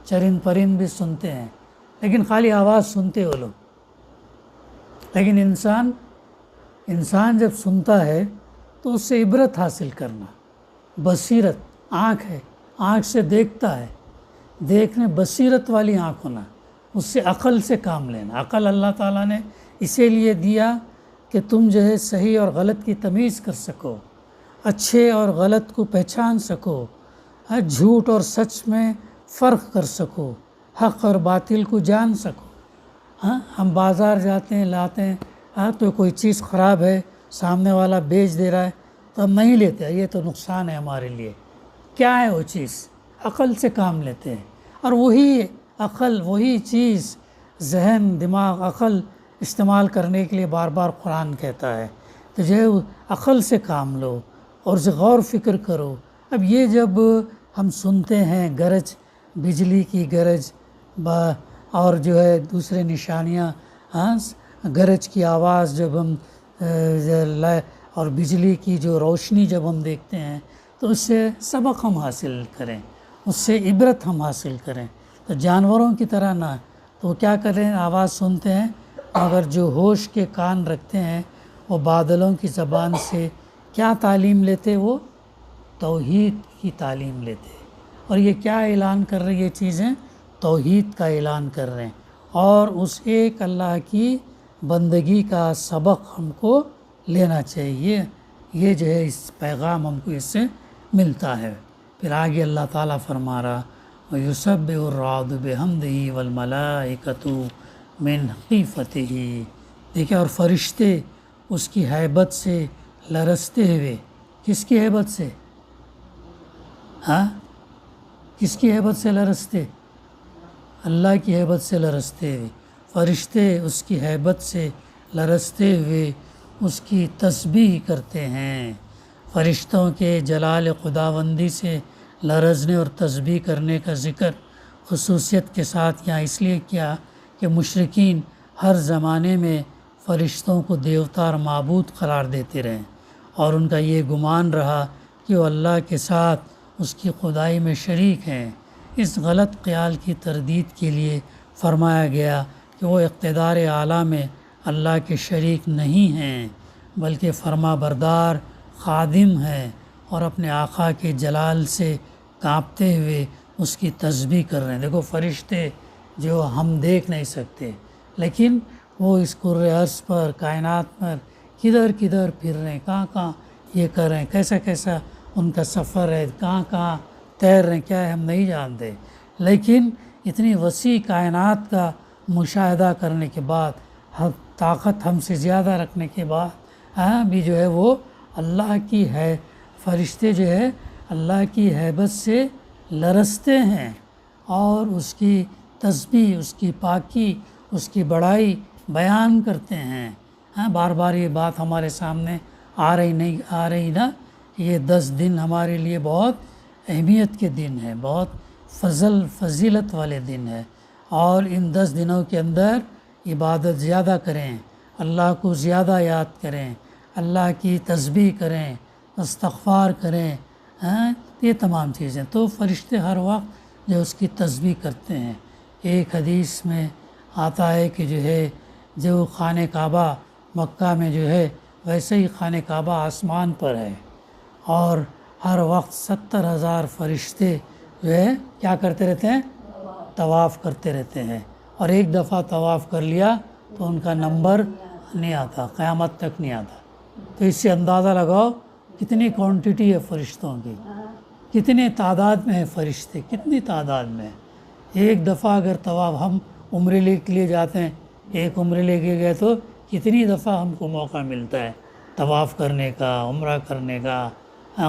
چرند پرند بھی سنتے ہیں، لیکن خالی آواز سنتے وہ لوگ. لیکن انسان جب سنتا ہے تو اس سے عبرت حاصل کرنا، بصیرت، آنکھ ہے، آنکھ سے دیکھتا ہے، دیکھنے بصیرت والی آنکھ ہونا، اس سے عقل سے کام لینا. عقل اللہ تعالیٰ نے اسی لیے دیا کہ تم جو ہے صحیح اور غلط کی تمیز کر سکو، اچھے اور غلط کو پہچان سکو، جھوٹ اور سچ میں فرق کر سکو، حق اور باطل کو جان سکو. ہاں ہم بازار جاتے ہیں، لاتے ہیں، تو کوئی چیز خراب ہے، سامنے والا بیچ دے رہا ہے تو ہم نہیں لیتے، یہ تو نقصان ہے ہمارے لیے. کیا ہے وہ چیز؟ عقل سے کام لیتے ہیں. اور وہی عقل، وہی چیز، ذہن، دماغ، عقل استعمال کرنے کے لیے بار بار قرآن کہتا ہے تو جو ہے عقل سے کام لو اور اسے غور فکر کرو. اب یہ جب ہم سنتے ہیں گرج، بجلی کی گرج اور جو ہے دوسرے نشانیاں، گرج کی آواز جب ہم اور بجلی کی جو روشنی جب ہم دیکھتے ہیں تو اس سے سبق ہم حاصل کریں، اس سے عبرت ہم حاصل کریں. تو جانوروں کی طرح نہ، تو کیا کریں؟ آواز سنتے ہیں، مگر جو ہوش کے کان رکھتے ہیں وہ بادلوں کی زبان سے کیا تعلیم لیتے؟ وہ توحید کی تعلیم لیتے. اور یہ کیا اعلان کر رہے؟ یہ چیزیں توحید کا اعلان کر رہے ہیں اور اس ایک اللہ کی بندگی کا سبق ہم کو لینا چاہیے. یہ جو ہے اس پیغام ہم کو اس سے ملتا ہے. پھر آگے اللہ تعالیٰ فرما رہا وَيُسَبِّحُ الرَّعْدُ بِحَمْدِهِ وَالْمَلَائِكَةُ مِنْ خِیفَتِهِ. دیکھیں اور فرشتے اس کی ہیبت سے لرزتے ہوئے. کس کی ہیبت سے؟ کس کی ہیبت سے لرزتے؟ اللہ کی ہیبت سے لرزتے ہوئے. فرشتے اس کی ہیبت سے لرزتے ہوئے اس کی تسبیح کرتے ہیں. فرشتوں کے جلال خداوندی سے لرزنے اور تسبیح کرنے کا ذکر خصوصیت کے ساتھ یہاں اس لیے کیا کہ مشرکین ہر زمانے میں فرشتوں کو دیوتا اور معبود قرار دیتے رہے اور ان کا یہ گمان رہا کہ وہ اللہ کے ساتھ اس کی خدائی میں شریک ہیں. اس غلط خیال کی تردید کے لیے فرمایا گیا کہ وہ اقتدار اعلیٰ میں اللہ کے شریک نہیں ہیں بلکہ فرما بردار خادم ہیں اور اپنے آقا کے جلال سے کانپتے ہوئے اس کی تسبیح کر رہے ہیں. دیکھو فرشتے جو ہم دیکھ نہیں سکتے لیکن وہ اس کرۂ ارض پر، کائنات پر کدھر کدھر پھر رہے ہیں، کہاں کہاں یہ کر رہے ہیں، کیسا کیسا ان کا سفر ہے، کہاں کہاں تیر رہے ہیں، کیا ہے ہم نہیں جانتے. لیکن اتنی وسیع کائنات کا مشاہدہ کرنے کے بعد، طاقت ہم سے زیادہ رکھنے کے بعد بھی جو ہے وہ اللہ کی ہے، فرشتے جو ہے اللہ کی ہیبت سے لرزتے ہیں اور اس کی تسبیح، اس کی پاکی، اس کی بڑائی بیان کرتے ہیں. بار بار یہ بات ہمارے سامنے آ رہی نا. یہ 10 دن ہمارے لیے بہت اہمیت کے دن ہے، بہت فضیلت والے دن ہے اور ان 10 دنوں کے اندر عبادت زیادہ کریں، اللہ کو زیادہ یاد کریں، اللہ کی تسبیح کریں، استغفار کریں. یہ تمام چیزیں تو فرشتے ہر وقت جو اس کی تسبیح کرتے ہیں. ایک حدیث میں آتا ہے کہ جو ہے جو خانہ کعبہ مکہ میں جو ہے ویسے ہی خانہ کعبہ آسمان پر ہے اور ہر وقت 70,000 فرشتے جو ہے کیا کرتے رہتے ہیں؟ طواف کرتے رہتے ہیں. اور ایک دفعہ طواف کر لیا تو ان کا نمبر نہیں آتا، قیامت تک نہیں آتا. تو اس سے اندازہ لگاؤ کتنی کوانٹٹی ہے فرشتوں کی، کتنے تعداد میں ہے فرشتے، کتنی تعداد میں. ایک دفعہ اگر طواف ہم عمرے کے لیے جاتے ہیں، ایک عمرے لے کے گئے تو کتنی دفعہ ہم کو موقع ملتا ہے طواف کرنے کا، عمرہ کرنے کا،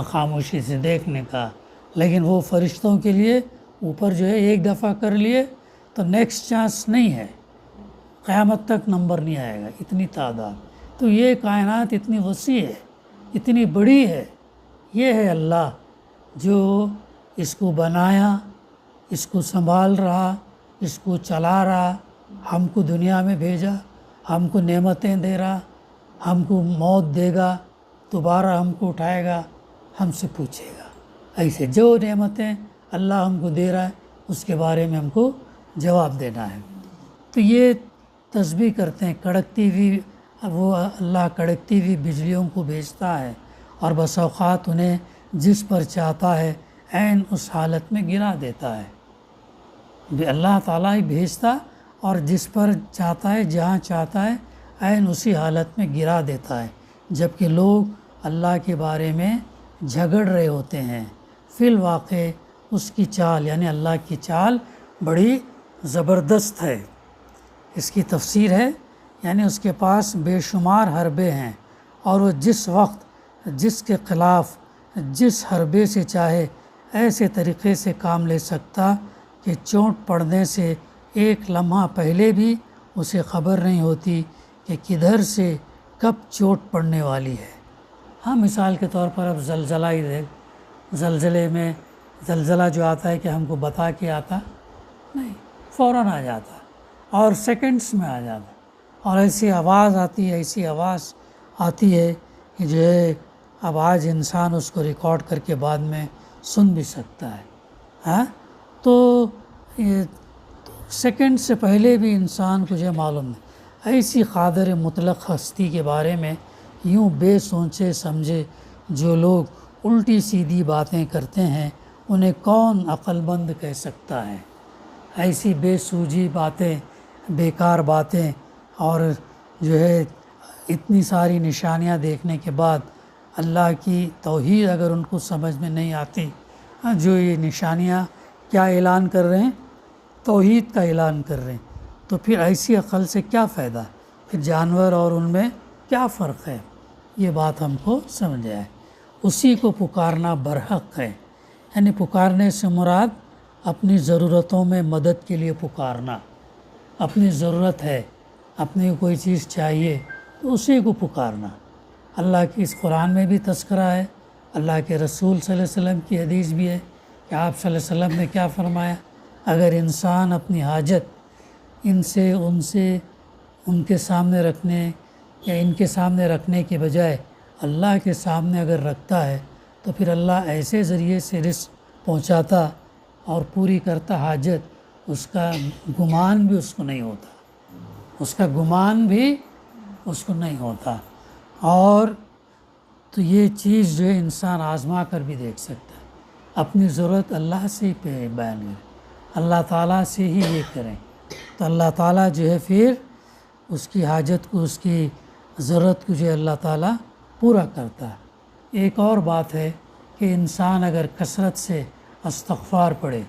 خاموشی سے دیکھنے کا. لیکن وہ فرشتوں کے لیے اوپر جو ہے ایک دفعہ کر لیے تو نیکسٹ چانس نہیں ہے، قیامت تک نمبر نہیں آئے گا، اتنی تعداد۔ تو یہ کائنات اتنی وسیع ہے، اتنی بڑی ہے، یہ ہے اللہ جو اس کو بنایا، اس کو سنبھال رہا، اس کو چلا رہا، ہم کو دنیا میں بھیجا، ہم کو نعمتیں دے رہا، ہم کو موت دے گا، دوبارہ ہم کو اٹھائے گا، ہم سے پوچھے گا۔ ایسے جو نعمتیں اللہ ہم کو دے رہا ہے اس کے بارے میں ہم کو جواب دینا ہے۔ تو یہ تسبیح کرتے ہیں، کڑکتی ہوئی، وہ اللہ کڑکتی ہوئی بجلیوں کو بھیجتا ہے اور بس اوقات انہیں جس پر چاہتا ہے عین اس حالت میں گرا دیتا ہے۔ اللہ تعالیٰ ہی بھیجتا اور جس پر چاہتا ہے، جہاں چاہتا ہے، عین اسی حالت میں گرا دیتا ہے، جبکہ لوگ اللہ کے بارے میں جھگڑ رہے ہوتے ہیں۔ فی الواقع اس کی چال یعنی اللہ کی چال بڑی زبردست ہے۔ اس کی تفسیر ہے یعنی اس کے پاس بے شمار حربے ہیں اور وہ جس وقت جس کے خلاف جس حربے سے چاہے ایسے طریقے سے کام لے سکتا کہ چوٹ پڑنے سے ایک لمحہ پہلے بھی اسے خبر نہیں ہوتی کہ کدھر سے کب چوٹ پڑنے والی ہے۔ ہاں، مثال کے طور پر اب زلزلہ ہی دیکھ، زلزلے میں زلزلہ جو آتا ہے کہ ہم کو بتا کے آتا نہیں، فوراً آ جاتا اور سیکنڈس میں آ جاتا، اور ایسی آواز آتی ہے، ایسی آواز آتی ہے کہ جو ہے اب آج انسان اس کو ریکارڈ کر کے بعد میں سن بھی سکتا ہے۔ ہاں، تو یہ سیکنڈ سے پہلے بھی انسان کو جو ہے معلوم نہیں۔ ایسی قادر مطلق ہستی کے بارے میں یوں بے سوچے سمجھے جو لوگ الٹی سیدھی باتیں کرتے ہیں انہیں کون عقل مند کہہ سکتا ہے؟ ایسی بے سوجی باتیں، بیکار باتیں، اور جو ہے اتنی ساری نشانیاں دیکھنے کے بعد اللہ کی توحید اگر ان کو سمجھ میں نہیں آتی، جو یہ نشانیاں کیا اعلان کر رہے ہیں؟ توحید کا اعلان کر رہے ہیں، تو پھر ایسی عقل سے کیا فائدہ؟ پھر جانور اور ان میں کیا فرق ہے؟ یہ بات ہم کو سمجھ آئے۔ اسی کو پکارنا برحق ہے، یعنی پکارنے سے مراد اپنی ضرورتوں میں مدد کے لیے پکارنا۔ اپنی ضرورت ہے، اپنی کوئی چیز چاہیے تو اسی کو پکارنا۔ اللہ کی اس قرآن میں بھی تذکرہ ہے، اللہ کے رسول صلی اللہ علیہ وسلم کی حدیث بھی ہے کہ آپ صلی اللہ علیہ وسلم نے کیا فرمایا، اگر انسان اپنی حاجت ان کے سامنے رکھنے یا ان کے سامنے رکھنے کے بجائے اللہ کے سامنے اگر رکھتا ہے تو پھر اللہ ایسے ذریعے سے رزق پہنچاتا اور پوری کرتا حاجت، اس کا گمان بھی اس کو نہیں ہوتا، اس کا گمان بھی اس کو نہیں ہوتا۔ اور تو یہ چیز جو ہے انسان آزما کر بھی دیکھ سکتا ہے، اپنی ضرورت اللہ سے ہی بیان کرے، اللہ تعالیٰ سے ہی یہ کریں تو اللہ تعالیٰ جو ہے پھر اس کی حاجت کو، اس کی ضرورت کو جو ہے اللہ تعالیٰ پورا کرتا ہے۔ ایک اور بات ہے کہ انسان اگر کثرت سے استغفار پڑھے،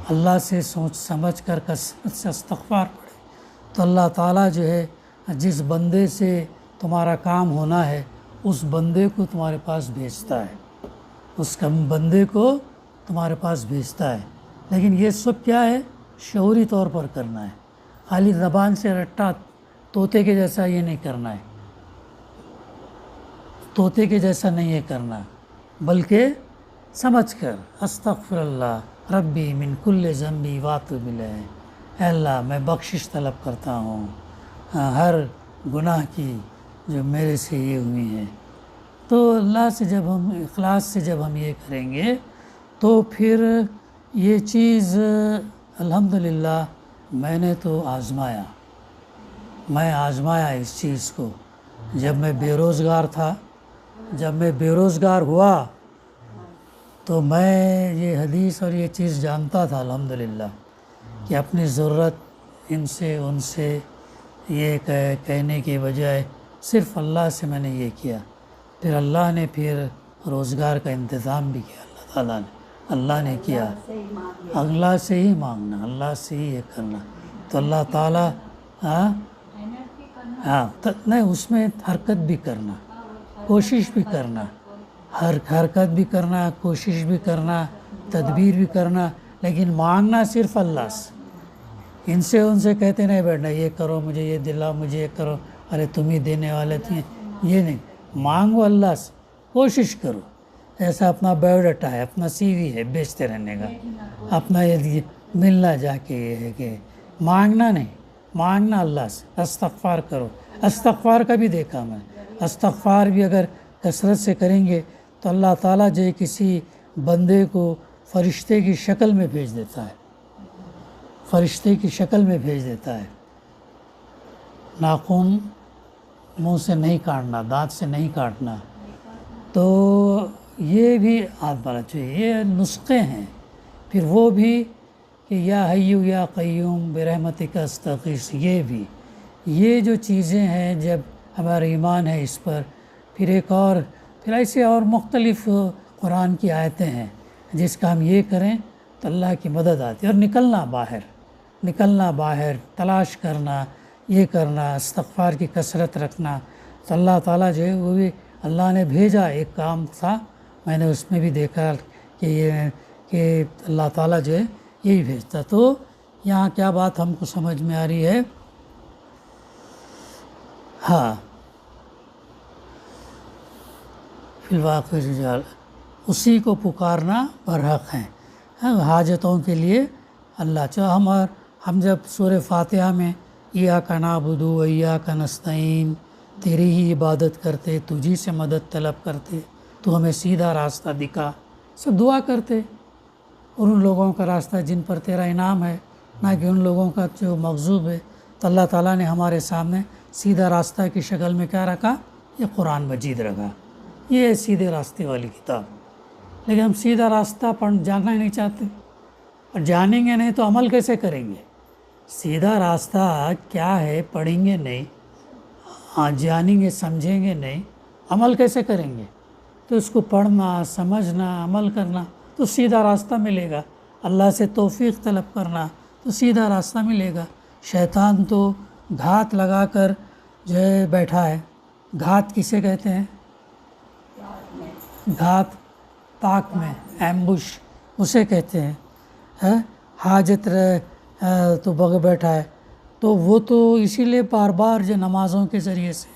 اللہ سے سوچ سمجھ کر کثرت سے استغفار پڑھے، تو اللہ تعالیٰ جو ہے جس بندے سے تمہارا کام ہونا ہے اس بندے کو تمہارے پاس بھیجتا ہے، اس بندے کو تمہارے پاس بھیجتا ہے۔ لیکن یہ سب کیا ہے؟ شعوری طور پر کرنا ہے، خالی زبان سے رٹا طوطے کے جیسا یہ نہیں کرنا ہے، طوطے کے جیسا نہیں یہ کرنا، بلکہ سمجھ کر استغفر اللہ ربی من کل ذنبی واتوب الیہ، اے اللہ میں بخشش طلب کرتا ہوں ہر گناہ کی جو میرے سے یہ ہوئی ہے۔ تو اللہ سے جب ہم اخلاص سے جب ہم یہ کریں گے تو پھر یہ چیز الحمدللہ میں نے تو آزمایا اس چیز کو۔ جب میں بے روزگار تھا، جب میں بے روزگار ہوا تو میں یہ حدیث اور یہ چیز جانتا تھا الحمدللہ کہ اپنی ضرورت ان سے ان سے یہ کہنے کے بجائے صرف اللہ سے میں نے یہ کیا، پھر اللہ نے پھر روزگار کا انتظام بھی کیا، اللہ تعالیٰ نے، اللہ نے کیا، اللہ سے ہی مانگنا، اللہ سے ہی یہ کرنا، تو اللہ تعالیٰ نہیں، اس میں حرکت بھی کرنا، کوشش بھی کرنا، ہر حرکت بھی کرنا، کوشش بھی کرنا، تدبیر بھی کرنا، لیکن مانگنا صرف اللہ سے۔ ان سے کہتے نہیں بیٹھنا یہ کرو، مجھے یہ دلاؤ، مجھے یہ کرو، ارے تم ہی دینے والے تھے، یہ نہیں۔ مانگو اللہ سے، کوشش کرو۔ ایسا اپنا بایو ڈاٹا ہے، اپنا سی وی ہے بیچتے رہنے کا، اپنا یہ ملنا جا کے یہ ہے کہ مانگنا نہیں، مانگنا اللہ سے۔ استغفار کرو، استغفار کا بھی دیکھا میں، استغفار بھی اگر کثرت سے کریں گے تو اللہ تعالیٰ جو ہے کسی بندے کو فرشتے کی شکل میں بھیج دیتا ہے، فرشتے کی شکل میں بھیج دیتا ہے۔ ناخن منہ سے نہیں کاٹنا، دانت سے نہیں کاٹنا، تو یہ بھی آدھا چاہیے، یہ نسخے ہیں۔ پھر وہ بھی کہ یا حیو یا قیوم برحمتک استغیث، یہ بھی، یہ جو چیزیں ہیں جب ہمارا ایمان ہے اس پر، پھر ایک اور، پھر ایسے اور مختلف قرآن کی آیتیں ہیں جس کا ہم یہ کریں تو اللہ کی مدد آتی ہے۔ اور نکلنا باہر، تلاش کرنا، یہ کرنا، استغفار کی کثرت رکھنا، تو اللہ تعالیٰ جو ہے وہ بھی اللہ نے بھیجا۔ ایک کام تھا میں نے اس میں بھی دیکھا کہ اللہ تعالیٰ جو ہے یہی بھیجتا۔ تو یہاں کیا بات ہم کو سمجھ میں آ رہی ہے؟ ہاں، فی الواقع رجال، اسی کو پکارنا برحق ہے، حاجتوں کے لیے اللہ۔ ہم جب سورہ فاتحہ میں ایاک نعبد و ایاک نستعین، تیری ہی عبادت کرتے، تجھی سے مدد طلب کرتے، تو ہمیں سیدھا راستہ دکھا، سب دعا کرتے، اور ان لوگوں کا راستہ جن پر تیرا انعام ہے، نہ کہ ان لوگوں کا جو مغضوب ہے۔ تو اللہ تعالیٰ نے ہمارے سامنے سیدھا راستہ کی شکل میں کیا رکھا؟ یہ قرآن مجید رکھا، یہ سیدھے راستے والی کتاب۔ لیکن ہم سیدھا راستہ جاننا ہی نہیں چاہتے، اور جانیں گے نہیں تو عمل کیسے کریں گے؟ سیدھا راستہ کیا ہے پڑھیں گے نہیں، جانیں گے سمجھیں گے نہیں، عمل کیسے کریں گے؟ تو اس کو پڑھنا، سمجھنا، عمل کرنا تو سیدھا راستہ ملے گا۔ اللہ سے توفیق طلب کرنا تو سیدھا راستہ ملے گا۔ شیطان تو گھات لگا کر جو ہے بیٹھا ہے۔ گھات کسے کہتے ہیں؟ گھات تاک میں، ایمبوش اسے کہتے ہیں۔ حاجت تو بیٹھا ہے، تو وہ تو اسی لیے بار بار جو نمازوں کے ذریعے سے،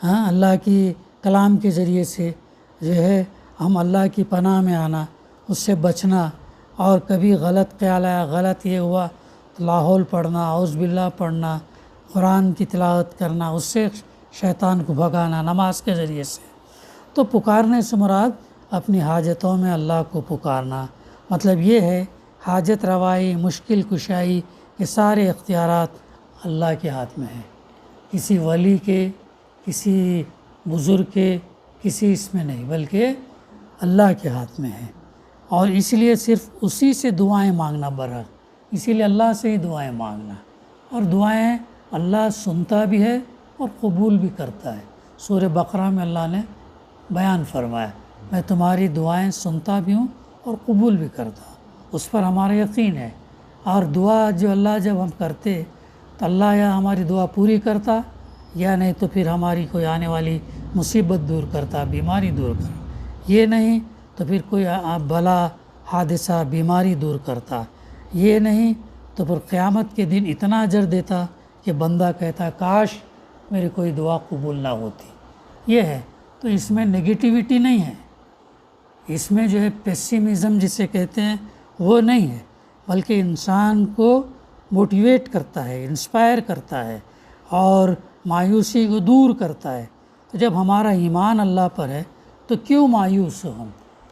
اللہ کی کلام کے ذریعے سے جو ہے ہم اللہ کی پناہ میں آنا، اس سے بچنا، اور کبھی غلط خیال آیا، غلط یہ ہوا تو لاحول پڑھنا، اعوذ باللہ پڑھنا، قرآن کی تلاوت کرنا، اس سے شیطان کو بھگانا نماز کے ذریعے سے۔ تو پکارنے سے مراد اپنی حاجتوں میں اللہ کو پکارنا، مطلب یہ ہے حاجت روائی، مشکل کشائی، یہ سارے اختیارات اللہ کے ہاتھ میں ہیں، کسی ولی کے، کسی بزرگ کے، کسی اس میں نہیں، بلکہ اللہ کے ہاتھ میں ہے۔ اور اس لیے صرف اسی سے دعائیں مانگنا برحق، اسی لیے اللہ سے ہی دعائیں مانگنا، اور دعائیں اللہ سنتا بھی ہے اور قبول بھی کرتا ہے۔ سورہ بقرہ میں اللہ نے بیان فرمایا، میں تمہاری دعائیں سنتا بھی ہوں اور قبول بھی کرتا ہوں، اس پر ہمارا یقین ہے۔ اور دعا جو اللہ جب ہم کرتے تو اللہ یا ہماری دعا پوری کرتا، یا نہیں تو پھر ہماری کوئی آنے والی مصیبت دور کرتا، بیماری دور کرتا، یہ نہیں تو پھر کوئی بلا، حادثہ، بیماری دور کرتا، یہ نہیں تو پھر قیامت کے دن اتنا اجر دیتا کہ بندہ کہتا کاش میری کوئی دعا قبول نہ ہوتی۔ یہ ہے، تو اس میں نگیٹیوٹی نہیں ہے، اس میں جو ہے پیسیمزم جسے کہتے ہیں وہ نہیں ہے، بلکہ انسان کو موٹیویٹ کرتا ہے، انسپائر کرتا ہے، اور مایوسی کو دور کرتا ہے۔ تو جب ہمارا ایمان اللہ پر ہے تو کیوں مایوس ہو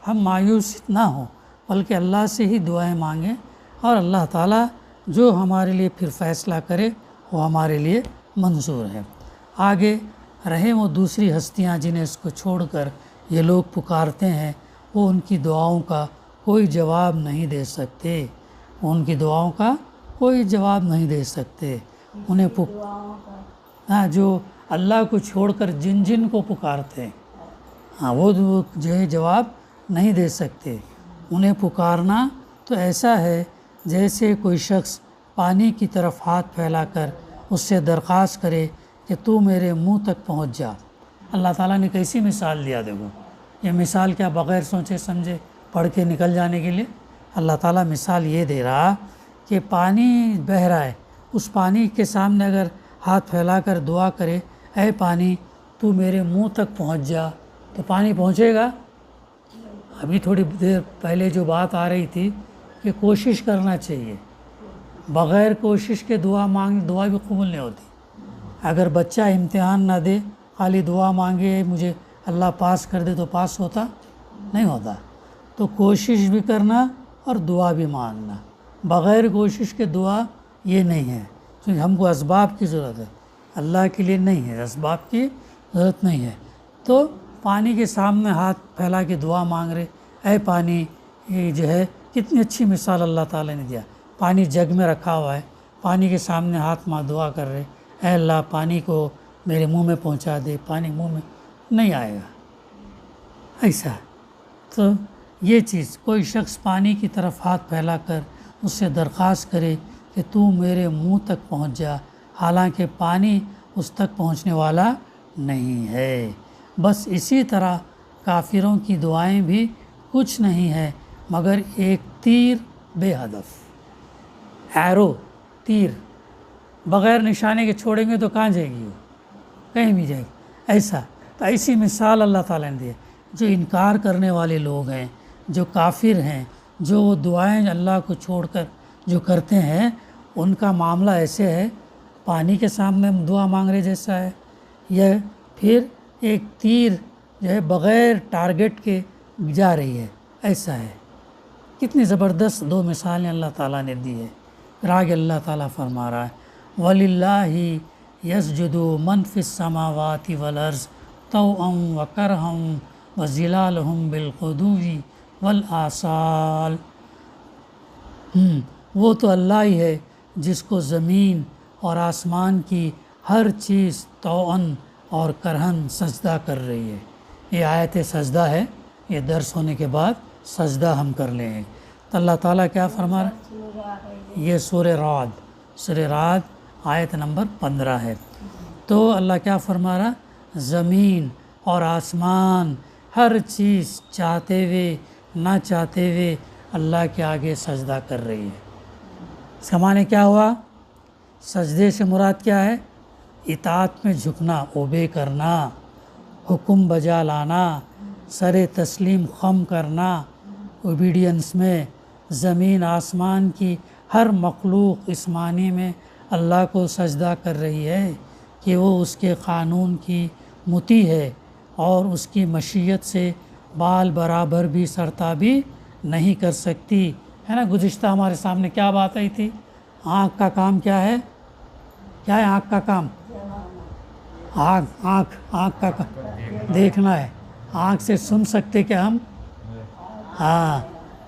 ہم مایوس نہ ہوں، بلکہ اللہ سے ہی دعائیں مانگیں، اور اللہ تعالیٰ جو ہمارے لیے پھر فیصلہ کرے وہ ہمارے لیے منظور ہے۔ آگے رہے وہ دوسری ہستیاں جنہیں اس کو چھوڑ کر یہ لوگ پکارتے ہیں، وہ ان کی دعاؤں کا کوئی جواب نہیں دے سکتے، ان کی دعاؤں کا کوئی جواب نہیں دے سکتے۔ انہیں جو اللہ کو چھوڑ کر جن کو پکارتے ہیں، وہ جو ہے جواب نہیں دے سکتے۔ انہیں پکارنا تو ایسا ہے جیسے کوئی شخص پانی کی طرف ہاتھ پھیلا کر اس سے درخواست کرے کہ تو میرے منہ تک پہنچ جا۔ اللہ تعالیٰ نے کیسی مثال دیا، دیکھو، یہ مثال کیا بغیر سوچے سمجھے پڑھ کے نکل جانے کے لیے؟ اللہ تعالیٰ مثال یہ دے رہا کہ پانی بہہ رہا ہے، اس پانی کے سامنے اگر ہاتھ پھیلا کر دعا کرے اے پانی تو میرے منہ تک پہنچ جا، تو پانی پہنچے گا؟ ابھی تھوڑی دیر پہلے جو بات آ رہی تھی کہ کوشش کرنا چاہیے، بغیر کوشش کے دعا بھی قبول نہیں ہوتی۔ اگر بچہ امتحان نہ دے خالی دعا مانگے مجھے اللہ پاس کر دے تو پاس ہوتا نہیں ہوتا۔ تو کوشش بھی کرنا اور دعا بھی مانگنا، بغیر کوشش کے دعا یہ نہیں ہے، کیونکہ ہم کو اسباب کی ضرورت ہے، اللہ کے لیے نہیں ہے، اسباب کی ضرورت نہیں ہے۔ تو پانی کے سامنے ہاتھ پھیلا کے دعا مانگ رہے اے پانی، یہ جو ہے کتنی اچھی مثال اللہ تعالیٰ نے دیا۔ پانی جگ میں رکھا ہوا ہے، پانی کے سامنے ہاتھ دعا کر رہے اے اللہ پانی کو میرے منہ میں پہنچا دے، پانی منہ میں نہیں آئے گا ایسا۔ تو یہ چیز کوئی شخص پانی کی طرف ہاتھ پھیلا کر اس سے درخواست کرے کہ تو میرے منہ تک پہنچ جا، حالانکہ پانی اس تک پہنچنے والا نہیں ہے۔ بس اسی طرح کافروں کی دعائیں بھی کچھ نہیں ہے مگر ایک تیر بے ہدف، ایرو، تیر بغیر نشانے کے چھوڑیں گے تو کہاں جائے گی وہ؟ کہیں بھی جائے گی۔ ایسا تو ایسی مثال اللہ تعالیٰ نے دی ہے۔ جو انکار کرنے والے لوگ ہیں، جو کافر ہیں، جو دعائیں اللہ کو چھوڑ کر جو کرتے ہیں، ان کا معاملہ ایسے ہے پانی کے سامنے دعا مانگ رہے جیسا ہے، یا پھر ایک تیر جو ہے بغیر ٹارگٹ کے جا رہی ہے ایسا ہے۔ کتنی زبردست دو مثالیں اللہ تعالیٰ نے دی ہے۔ پھر آگے اللہ تعالیٰ فرما رہا ہے وَلِلَّهِ يَسْجُدُ مَنْ فِي السَّمَاوَاتِ وَالْأَرْضِ طَوْعًا وَكَرْهًا وَظِلَالُهُمْ بِالْغُدُوِّ وَالْآصَالِ۔ وہ تو اللہ ہی ہے جس کو زمین اور آسمان کی ہر چیز طوعاً اور کرہن سجدہ کر رہی ہے۔ یہ آیت سجدہ ہے، یہ درس ہونے کے بعد سجدہ ہم کر لیں گے۔ تو اللہ تعالیٰ کیا فرما رہا ہے؟ یہ سورہ رعد آیت نمبر 15 ہے۔ تو اللہ کیا فرما رہا؟ زمین اور آسمان ہر چیز چاہتے ہوئے نہ چاہتے ہوئے اللہ کے آگے سجدہ کر رہی ہے۔ اس کا معنی کیا ہوا؟ سجدے سے مراد کیا ہے؟ اطاعت میں جھکنا، اوبے کرنا، حکم بجا لانا، سر تسلیم خم کرنا، اوبیڈینس میں۔ زمین آسمان کی ہر مخلوق اس معنی میں اللہ کو سجدہ کر رہی ہے کہ وہ اس کے قانون کی مطیع ہے اور اس کی مشیت سے بال برابر بھی سرتابی نہیں کر سکتی ہے نا۔ گزشتہ ہمارے سامنے کیا بات آئی تھی؟ آنکھ کا کام کیا ہے؟ کیا ہے آنکھ کا کام؟ آنکھ کا کام دیکھنا ہے۔ آنکھ سے سن سکتے کہ ہم؟ ہاں،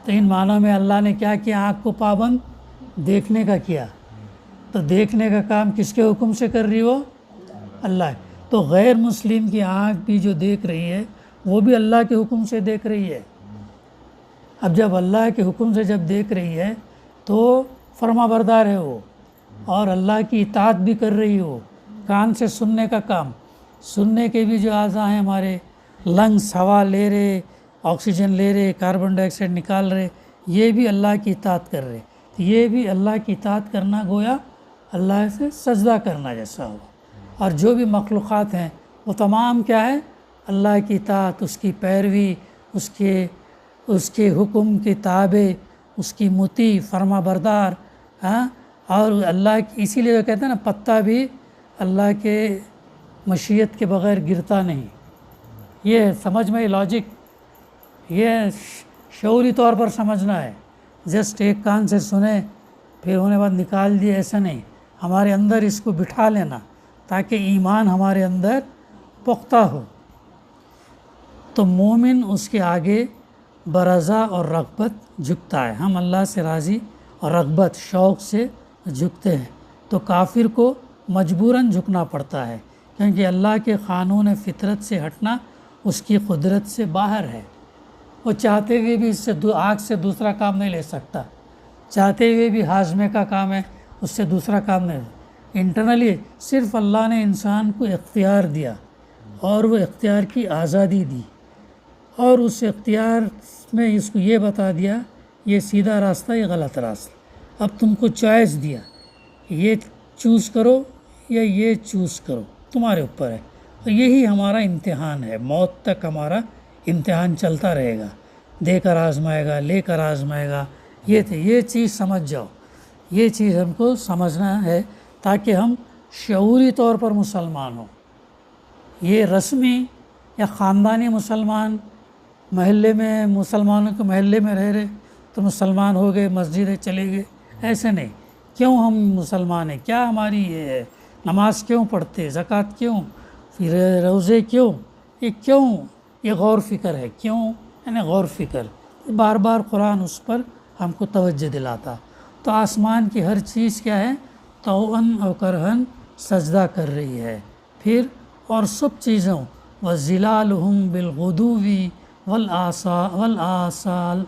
تو ان معنوں میں اللہ نے کیا کیا؟ آنکھ کو پابند دیکھنے کا کیا۔ تو دیکھنے کا کام کس کے حکم سے کر رہی وہ؟ اللہ۔ تو غیر مسلم کی آنکھ بھی جو دیکھ رہی ہے وہ بھی اللہ کے حکم سے دیکھ رہی ہے۔ اب جب اللہ کے حکم سے جب دیکھ رہی ہے تو فرما بردار ہے وہ، اور اللہ کی اطاعت بھی کر رہی ہو۔ کان سے سننے کا کام، سننے کے بھی جو اعضاء ہیں ہمارے، لنگس ہوا لے رہے، آکسیجن لے رہے، کاربن ڈائی آکسائڈ نکال رہے، یہ بھی اللہ کی اطاعت کر رہے۔ یہ بھی اللہ کی اطاعت کرنا گویا اللہ سے سجدہ کرنا جیسا ہو۔ اور جو بھی مخلوقات ہیں وہ تمام کیا ہے؟ اللہ کی اطاعت، اس کی پیروی، اس کے حکم کے تابع، اس کی مطیع، فرما بردار۔ ہاں، اور اللہ کی، اسی لیے کہتے ہیں نا پتا بھی اللہ کے مشیت کے بغیر گرتا نہیں۔ یہ سمجھ میں لاجک، یہ شعوری طور پر سمجھنا ہے۔ جسٹ ایک کان سے سنے پھر ہونے بعد نکال دیے، ایسا نہیں۔ ہمارے اندر اس کو بٹھا لینا تاکہ ایمان ہمارے اندر پختہ ہو۔ تو مومن اس کے آگے برضا اور رغبت جھکتا ہے۔ ہم اللہ سے راضی اور رغبت، شوق سے جھکتے ہیں۔ تو کافر کو مجبوراً جھکنا پڑتا ہے، کیونکہ اللہ کے قانون فطرت سے ہٹنا اس کی قدرت سے باہر ہے۔ وہ چاہتے ہوئے بھی اس سے آنکھ سے دوسرا کام نہیں لے سکتا، چاہتے ہوئے بھی ہاضمے کا کام ہے، اس سے دوسرا کام نہیں۔ انٹرنلی صرف اللہ نے انسان کو اختیار دیا اور وہ اختیار کی آزادی دی، اور اس اختیار میں اس کو یہ بتا دیا یہ سیدھا راستہ یہ غلط راستہ، اب تم کو چوائس دیا یہ چوز کرو یا یہ چوز کرو، تمہارے اوپر ہے۔ اور یہی ہمارا امتحان ہے، موت تک ہمارا امتحان چلتا رہے گا، دے کر آزمائے گا، لے کر آزمائے گا۔ یہ چیز سمجھ جاؤ، یہ چیز ہم کو سمجھنا ہے تاکہ ہم شعوری طور پر مسلمان ہوں۔ یہ رسمی یا خاندانی مسلمان، محلے میں مسلمانوں کے محلے میں رہ رہے تو مسلمان ہو گئے، مسجد چلے گئے، ایسے نہیں۔ کیوں ہم مسلمان ہیں، کیا ہماری یہ ہے، نماز کیوں پڑھتے، زکوٰۃ کیوں، پھر روزے کیوں، یہ کیوں، یہ غور فکر ہے، کیوں یعنی غور فکر، بار بار قرآن اس پر ہم کو توجہ دلاتا۔ تو آسمان کی ہر چیز کیا ہے، طوعاً و کرہاً سجدہ کر رہی ہے۔ پھر اور سب چیزوں وَظِلَالُهُمْ بِالْغُدُوِّ وَالْآصَالِ،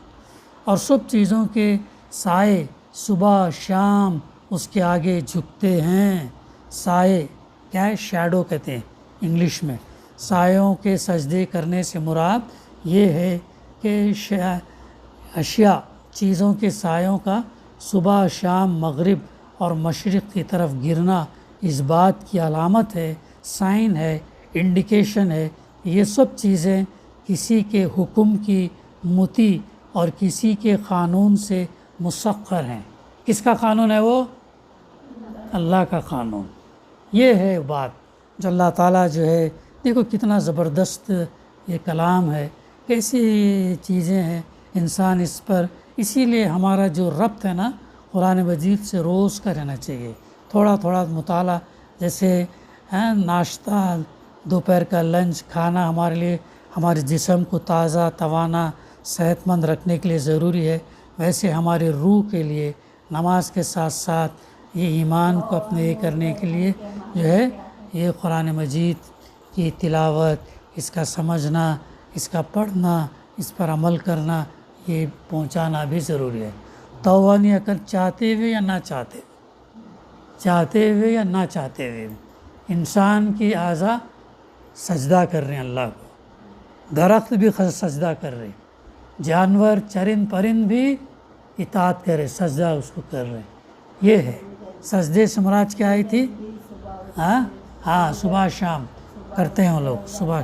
اور سب چیزوں کے سائے صبح شام اس کے آگے جھکتے ہیں۔ سائے کیا ہے، شیڈو کہتے ہیں انگلش میں۔ سایوں کے سجدے کرنے سے مراد یہ ہے کہ اشیاء چیزوں کے سایوں کا صبح شام مغرب اور مشرق کی طرف گرنا اس بات کی علامت ہے، سائن ہے، انڈیکیشن ہے۔ یہ سب چیزیں کسی کے حکم کی مطیع اور کسی کے قانون سے مسخر ہیں۔ کس کا قانون ہے وہ؟ اللہ کا قانون۔ یہ ہے بات جو اللہ تعالیٰ جو ہے، دیکھو کتنا زبردست یہ کلام ہے، کیسی چیزیں ہیں، انسان اس پر، اسی لیے ہمارا جو ربط ہے نا قرآن مجید سے روز کا رہنا چاہیے، تھوڑا تھوڑا مطالعہ، جیسے ناشتہ، دوپہر کا لنچ، کھانا ہمارے لیے ہمارے جسم کو تازہ توانا صحت مند رکھنے کے لیے ضروری ہے، ویسے ہمارے روح کے لیے نماز کے ساتھ ساتھ یہ ایمان کو اپنے یہ کرنے کے لیے جو ہے یہ قرآن مجید کی تلاوت، اس کا سمجھنا، اس کا پڑھنا، اس پر عمل کرنا، یہ پہنچانا بھی ضروری ہے۔ توان یا کر چاہتے ہوئے یا نہ چاہتے ہوئے یا نہ چاہتے ہوئے انسان کی اعضاء سجدہ کر رہے ہیں اللہ کو، درخت بھی سجدہ کر رہے ہیں، جانور چرند پرند بھی اطاعت کر رہے، سجدہ اس کو کر رہے ہیں۔ یہ ہے سجدے سے مراد کیا آئی تھی؟ ہاں صبح شام کرتے ہیں وہ لوگ، صبح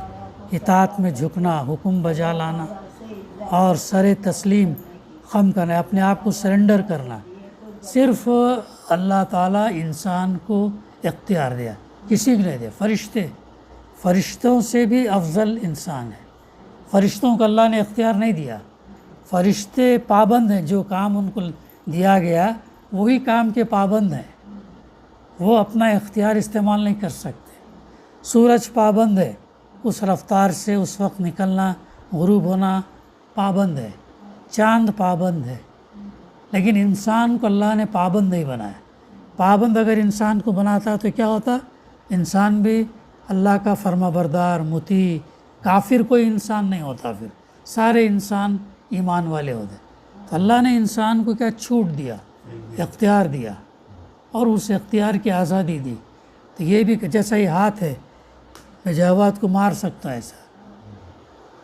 اطاعت میں جھکنا، حکم بجا لانا اور سر تسلیم خم کرنا، اپنے آپ کو سرنڈر کرنا۔ صرف اللہ تعالیٰ انسان کو اختیار دیا، کسی کو نہیں دیا۔ فرشتوں سے بھی افضل انسان ہے، فرشتوں کو اللہ نے اختیار نہیں دیا، فرشتے پابند ہیں، جو کام ان کو دیا گیا وہی کام کے پابند ہیں، وہ اپنا اختیار استعمال نہیں کر سکتے۔ سورج پابند ہے، اس رفتار سے اس وقت نکلنا، غروب ہونا پابند ہے، چاند پابند ہے، لیکن انسان کو اللہ نے پابند نہیں بنایا۔ پابند اگر انسان کو بناتا تو کیا ہوتا؟ انسان بھی اللہ کا فرما بردار، مطیع، کافر کوئی انسان نہیں ہوتا، پھر سارے انسان ایمان والے ہوتے۔ تو اللہ نے انسان کو کیا چھوٹ دیا، اختیار دیا، اور اس اختیار کی آزادی دی۔ تو یہ بھی جیسا یہ ہاتھ ہے، میں جواد کو مار سکتا ہے، ایسا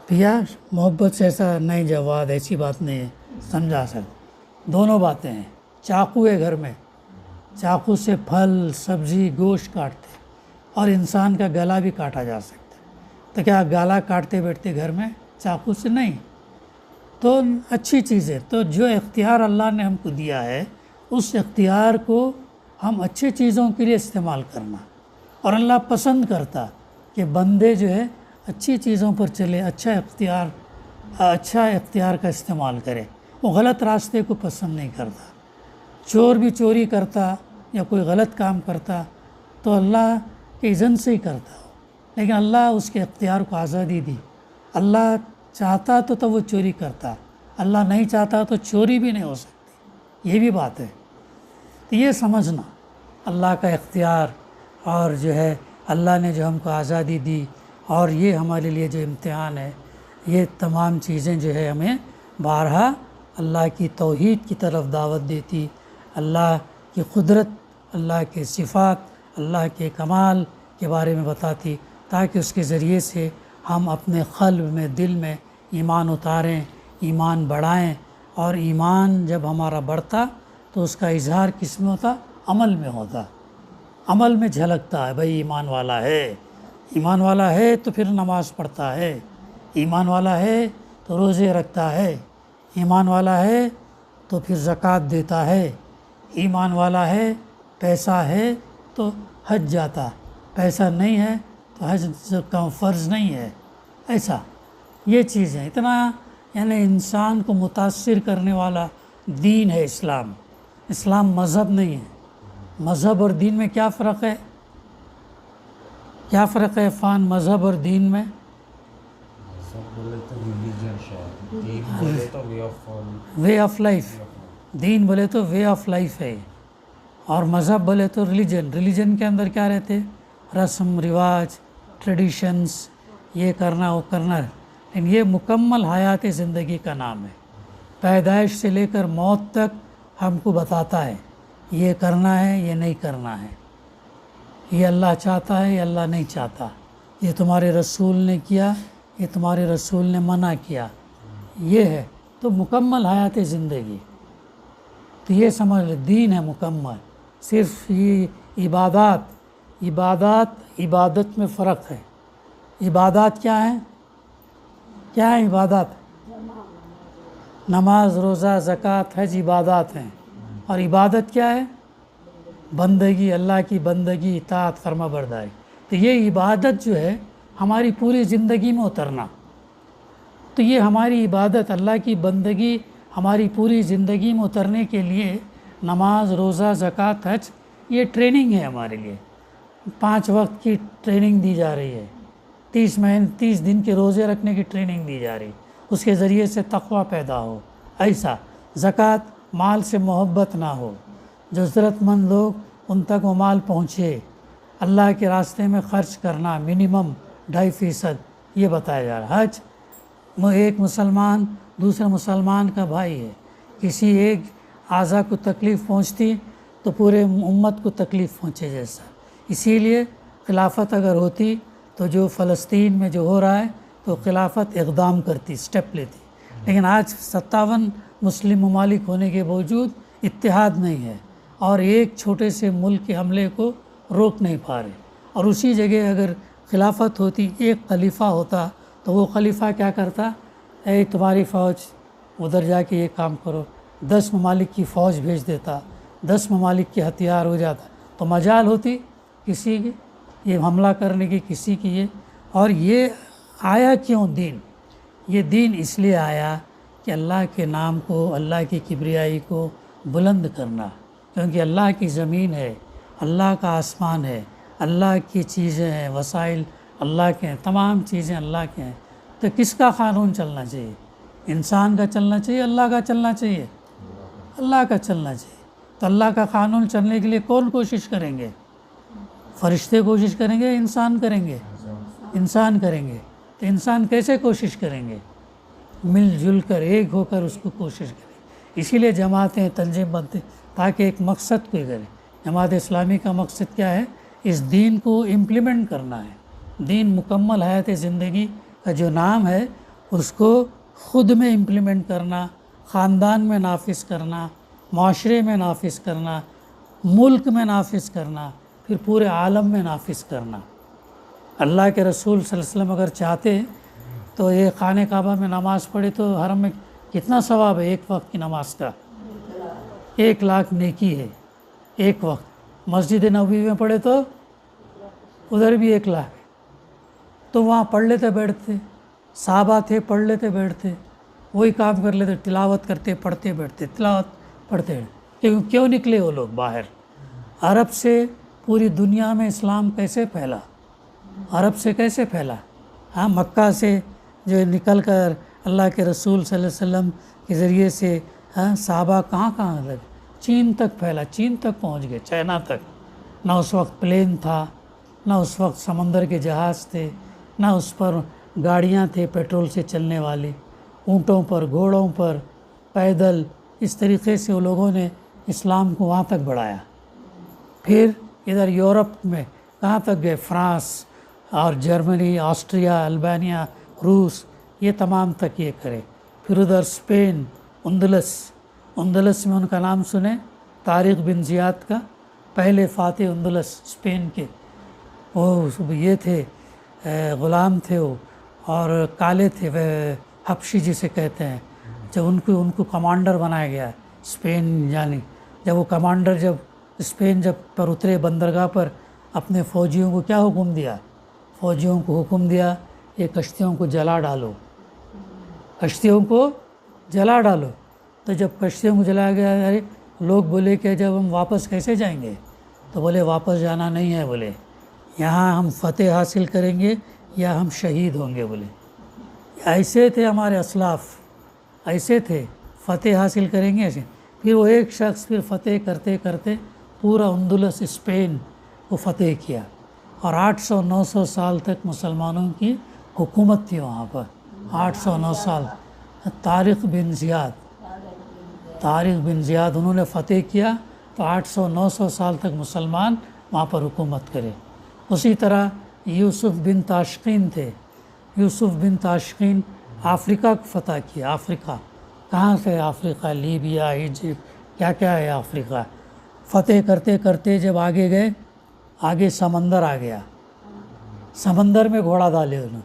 بھیا محبت سے ایسا نہیں، جواد ایسی بات نہیں ہے، سمجھا سکتا۔ دونوں باتیں ہیں، چاقو ہے گھر میں، چاقو سے پھل سبزی گوشت کاٹتے، اور انسان کا گلا بھی کاٹا جا سکتا ہے۔ تو کیا گلا کاٹتے بیٹھتے گھر میں چاقو سے؟ نہیں۔ تو اچھی چیز ہے، تو جو اختیار اللہ نے ہم کو دیا ہے اس اختیار کو ہم اچھی چیزوں کے لیے استعمال کرنا، اور اللہ پسند کرتا کہ بندے جو ہے اچھی چیزوں پر چلے، اچھا اختیار کا استعمال کرے، وہ غلط راستے کو پسند نہیں کرتا۔ چور بھی چوری کرتا یا کوئی غلط کام کرتا تو اللہ کے اذن سے ہی کرتا ہو، لیکن اللہ اس کے اختیار کو آزادی دی۔ اللہ چاہتا تو وہ چوری کرتا، اللہ نہیں چاہتا تو چوری بھی نہیں ہو سکتی، یہ بھی بات ہے۔ تو یہ سمجھنا اللہ کا اختیار، اور جو ہے اللہ نے جو ہم کو آزادی دی، اور یہ ہمارے لیے جو امتحان ہے، یہ تمام چیزیں جو ہے ہمیں بارہا اللہ کی توحید کی طرف دعوت دیتی، اللہ کی قدرت، اللہ کے صفات، اللہ کے کمال کے بارے میں بتاتی، تاکہ اس کے ذریعے سے ہم اپنے قلب میں، دل میں ایمان اتاریں، ایمان بڑھائیں، اور ایمان جب ہمارا بڑھتا تو اس کا اظہار کس میں ہوتا؟ عمل میں ہوتا، عمل میں جھلکتا ہے بھائی ایمان والا ہے، ایمان والا ہے تو پھر نماز پڑھتا ہے، ایمان والا ہے تو روزے رکھتا ہے، ایمان والا ہے تو پھر زکوٰۃ دیتا ہے، ایمان والا ہے پیسہ ہے تو حج جاتا، پیسہ نہیں ہے تو حج کا فرض نہیں ہے. ایسا یہ چیز ہے. اتنا یعنی انسان کو متاثر کرنے والا دین ہے اسلام. اسلام مذہب نہیں ہے. مذہب اور دین میں کیا فرق ہے؟ کیا فرق ہے عرفان مذہب اور دین میں؟ مذہب بولے تو ریلیجن شاید، دین بولے تو وے آف لائف. دین بولے تو وے آف لائف ہے، اور مذہب بولے تو ریلیجن. ریلیجن کے اندر کیا رہتے؟ رسم رواج، ٹریڈیشنز، یہ کرنا وہ کرنا. لیکن یہ مکمل حیات زندگی کا نام ہے. پیدائش سے لے کر موت تک ہم کو بتاتا ہے یہ کرنا ہے، یہ نہیں کرنا ہے، یہ اللہ چاہتا ہے، یہ اللہ نہیں چاہتا، یہ تمہارے رسول نے کیا، یہ تمہارے رسول نے منع کیا. یہ ہے تو مکمل حیات زندگی. تو یہ سمجھ لیں دین ہے مکمل. صرف یہ عبادت میں فرق ہے. عبادات کیا ہیں؟ کیا ہیں عبادات؟ نماز، روزہ، زکوٰۃ، حج عبادات ہیں. اور عبادت کیا ہے؟ بندگی، اللہ کی بندگی، اطاعت، فرما برداری. تو یہ عبادت جو ہے ہماری پوری زندگی میں اترنا. تو یہ ہماری عبادت، اللہ کی بندگی ہماری پوری زندگی میں اترنے کے لیے نماز، روزہ، زکوٰۃ، حج یہ ٹریننگ ہے ہمارے لیے. 5 وقت کی ٹریننگ دی جا رہی ہے، 30 دن کے روزے رکھنے کی ٹریننگ دی جا رہی ہے. اس کے ذریعے سے تقویٰ پیدا ہو. ایسا زکوٰۃ مال سے محبت نہ ہو، جو ضرورت مند لوگ ان تک وہ مال پہنچے. اللہ کے راستے میں خرچ کرنا منیمم 2.5% یہ بتایا جا رہا ہے. حج ایک مسلمان دوسرے مسلمان کا بھائی ہے. کسی ایک اعضاء کو تکلیف پہنچتی تو پورے امت کو تکلیف پہنچے جیسا. اسی لیے خلافت اگر ہوتی تو جو فلسطین میں جو ہو رہا ہے تو خلافت اقدام کرتی، سٹیپ لیتی. لیکن آج 57 مسلم ممالک ہونے کے باوجود اتحاد نہیں ہے، اور ایک چھوٹے سے ملک کے حملے کو روک نہیں پا رہے. اور اسی جگہ اگر خلافت ہوتی، ایک خلیفہ ہوتا تو وہ خلیفہ کیا کرتا؟ اے تمہاری فوج ادھر جا کے یہ کام کرو. 10 ممالک کی فوج بھیج دیتا، 10 ممالک کے ہتھیار ہو جاتا تو مجال ہوتی کسی کی یہ حملہ کرنے کی، کسی کی یہ. اور یہ آیا کیوں دین؟ یہ دین اس لیے آیا کہ اللہ کے نام کو، اللہ کی کبریائی کو بلند کرنا. کیونکہ اللہ کی زمین ہے، اللہ کا آسمان ہے، اللہ کی چیزیں ہیں، وسائل اللہ کے ہیں، تمام چیزیں اللہ کے ہیں. تو کس کا قانون چلنا چاہیے؟ انسان کا چلنا چاہیے، اللہ کا چلنا چاہیے؟ اللہ کا چلنا چاہیے. تو اللہ کا قانون چلنے کے لیے کون کوشش کریں گے؟ فرشتے کوشش کریں گے، انسان کریں گے؟ انسان کریں گے. تو انسان کیسے کوشش کریں گے؟ مل جل کر، ایک ہو کر اس کو کوشش کریں. اسی لیے جماعتیں، تنظیم بنتے تاکہ ایک مقصد کو کریں. جماعت اسلامی کا مقصد کیا ہے؟ اس دین کو امپلیمنٹ کرنا ہے. دین مکمل حیات زندگی کا جو نام ہے اس کو خود میں امپلیمنٹ کرنا، خاندان میں نافذ کرنا، معاشرے میں نافذ کرنا، ملک میں نافذ کرنا، پھر پورے عالم میں نافذ کرنا. اللہ کے رسول صلی اللہ علیہ وسلم اگر چاہتے تو یہ خانہ کعبہ میں نماز پڑھے تو حرم میں کتنا ثواب ہے؟ ایک وقت کی نماز کا 1 لاکھ نیکی ہے ایک وقت. مسجد نبوی میں پڑھے تو ادھر بھی 1 لاکھ. تو وہاں پڑھ لیتے بیٹھتے، صحابہ تھے پڑھ لیتے بیٹھتے، وہی کام کر لیتے، تلاوت کرتے پڑھتے بیٹھتے، تلاوت پڑھتے. کیوں نکلے وہ لوگ باہر؟ عرب سے پوری دنیا میں اسلام کیسے پھیلا؟ عرب سے کیسے پھیلا؟ ہاں، مکہ سے جو نکل کر اللہ کے رسول صلی اللہ علیہ وسلم کے ذریعے سے صحابہ کہاں لگے؟ چین تک پھیلا، چین تک پہنچ گئے، چائنا تک. نہ اس وقت پلین تھا، نہ اس وقت سمندر کے جہاز تھے، نہ اس پر گاڑیاں تھے پیٹرول سے چلنے والی. اونٹوں پر، گھوڑوں پر، پیدل، اس طریقے سے وہ لوگوں نے اسلام کو وہاں تک بڑھایا. پھر ادھر یورپ میں کہاں تک گئے؟ فرانس اور جرمنی، آسٹریا، البانیہ، روس، یہ تمام تک یہ کرے. پھر ادھر اسپین، اندلس میں ان کا نام سنیں، طارق بن زیاد کا، پہلے فاتح اندلس اسپین کے. وہ یہ تھے، غلام تھے وہ، اور کالے تھے، حبشی جسے کہتے ہیں. جب ان کو کمانڈر بنایا گیا اسپین، یعنی جب وہ کمانڈر جب اسپین پر اترے بندرگاہ پر، اپنے فوجیوں کو کیا حکم دیا؟ فوجیوں کو حکم دیا یہ کشتیوں کو جلا ڈالو، کشتیوں کو جلا ڈالو. تو جب کشتیوں کو جلایا گیا، ارے لوگ بولے کہ جب ہم واپس کیسے جائیں گے؟ تو بولے واپس جانا نہیں ہے، بولے یہاں ہم فتح حاصل کریں گے یا ہم شہید ہوں گے. بولے ایسے تھے ہمارے اسلاف، ایسے تھے، فتح حاصل کریں گے ایسے. پھر وہ ایک شخص پھر فتح کرتے کرتے پورا اندلس اسپین کو فتح کیا، اور 800-900 سال تک مسلمانوں کی حکومت تھی وہاں پر. 800-900 سال. طارق بن زیاد انہوں نے فتح کیا تو 800-900 سال تک مسلمان وہاں پر حکومت کرے. اسی طرح یوسف بن تاشقین تھے. یوسف بن تاشقین افریقہ کو فتح کیا. افریقہ کہاں سے؟ افریقہ، لیبیا، ایجپٹ، کیا ہے افریقہ. فتح کرتے کرتے جب آگے گئے، آگے سمندر آ گیا. سمندر میں گھوڑا ڈالے انہوں،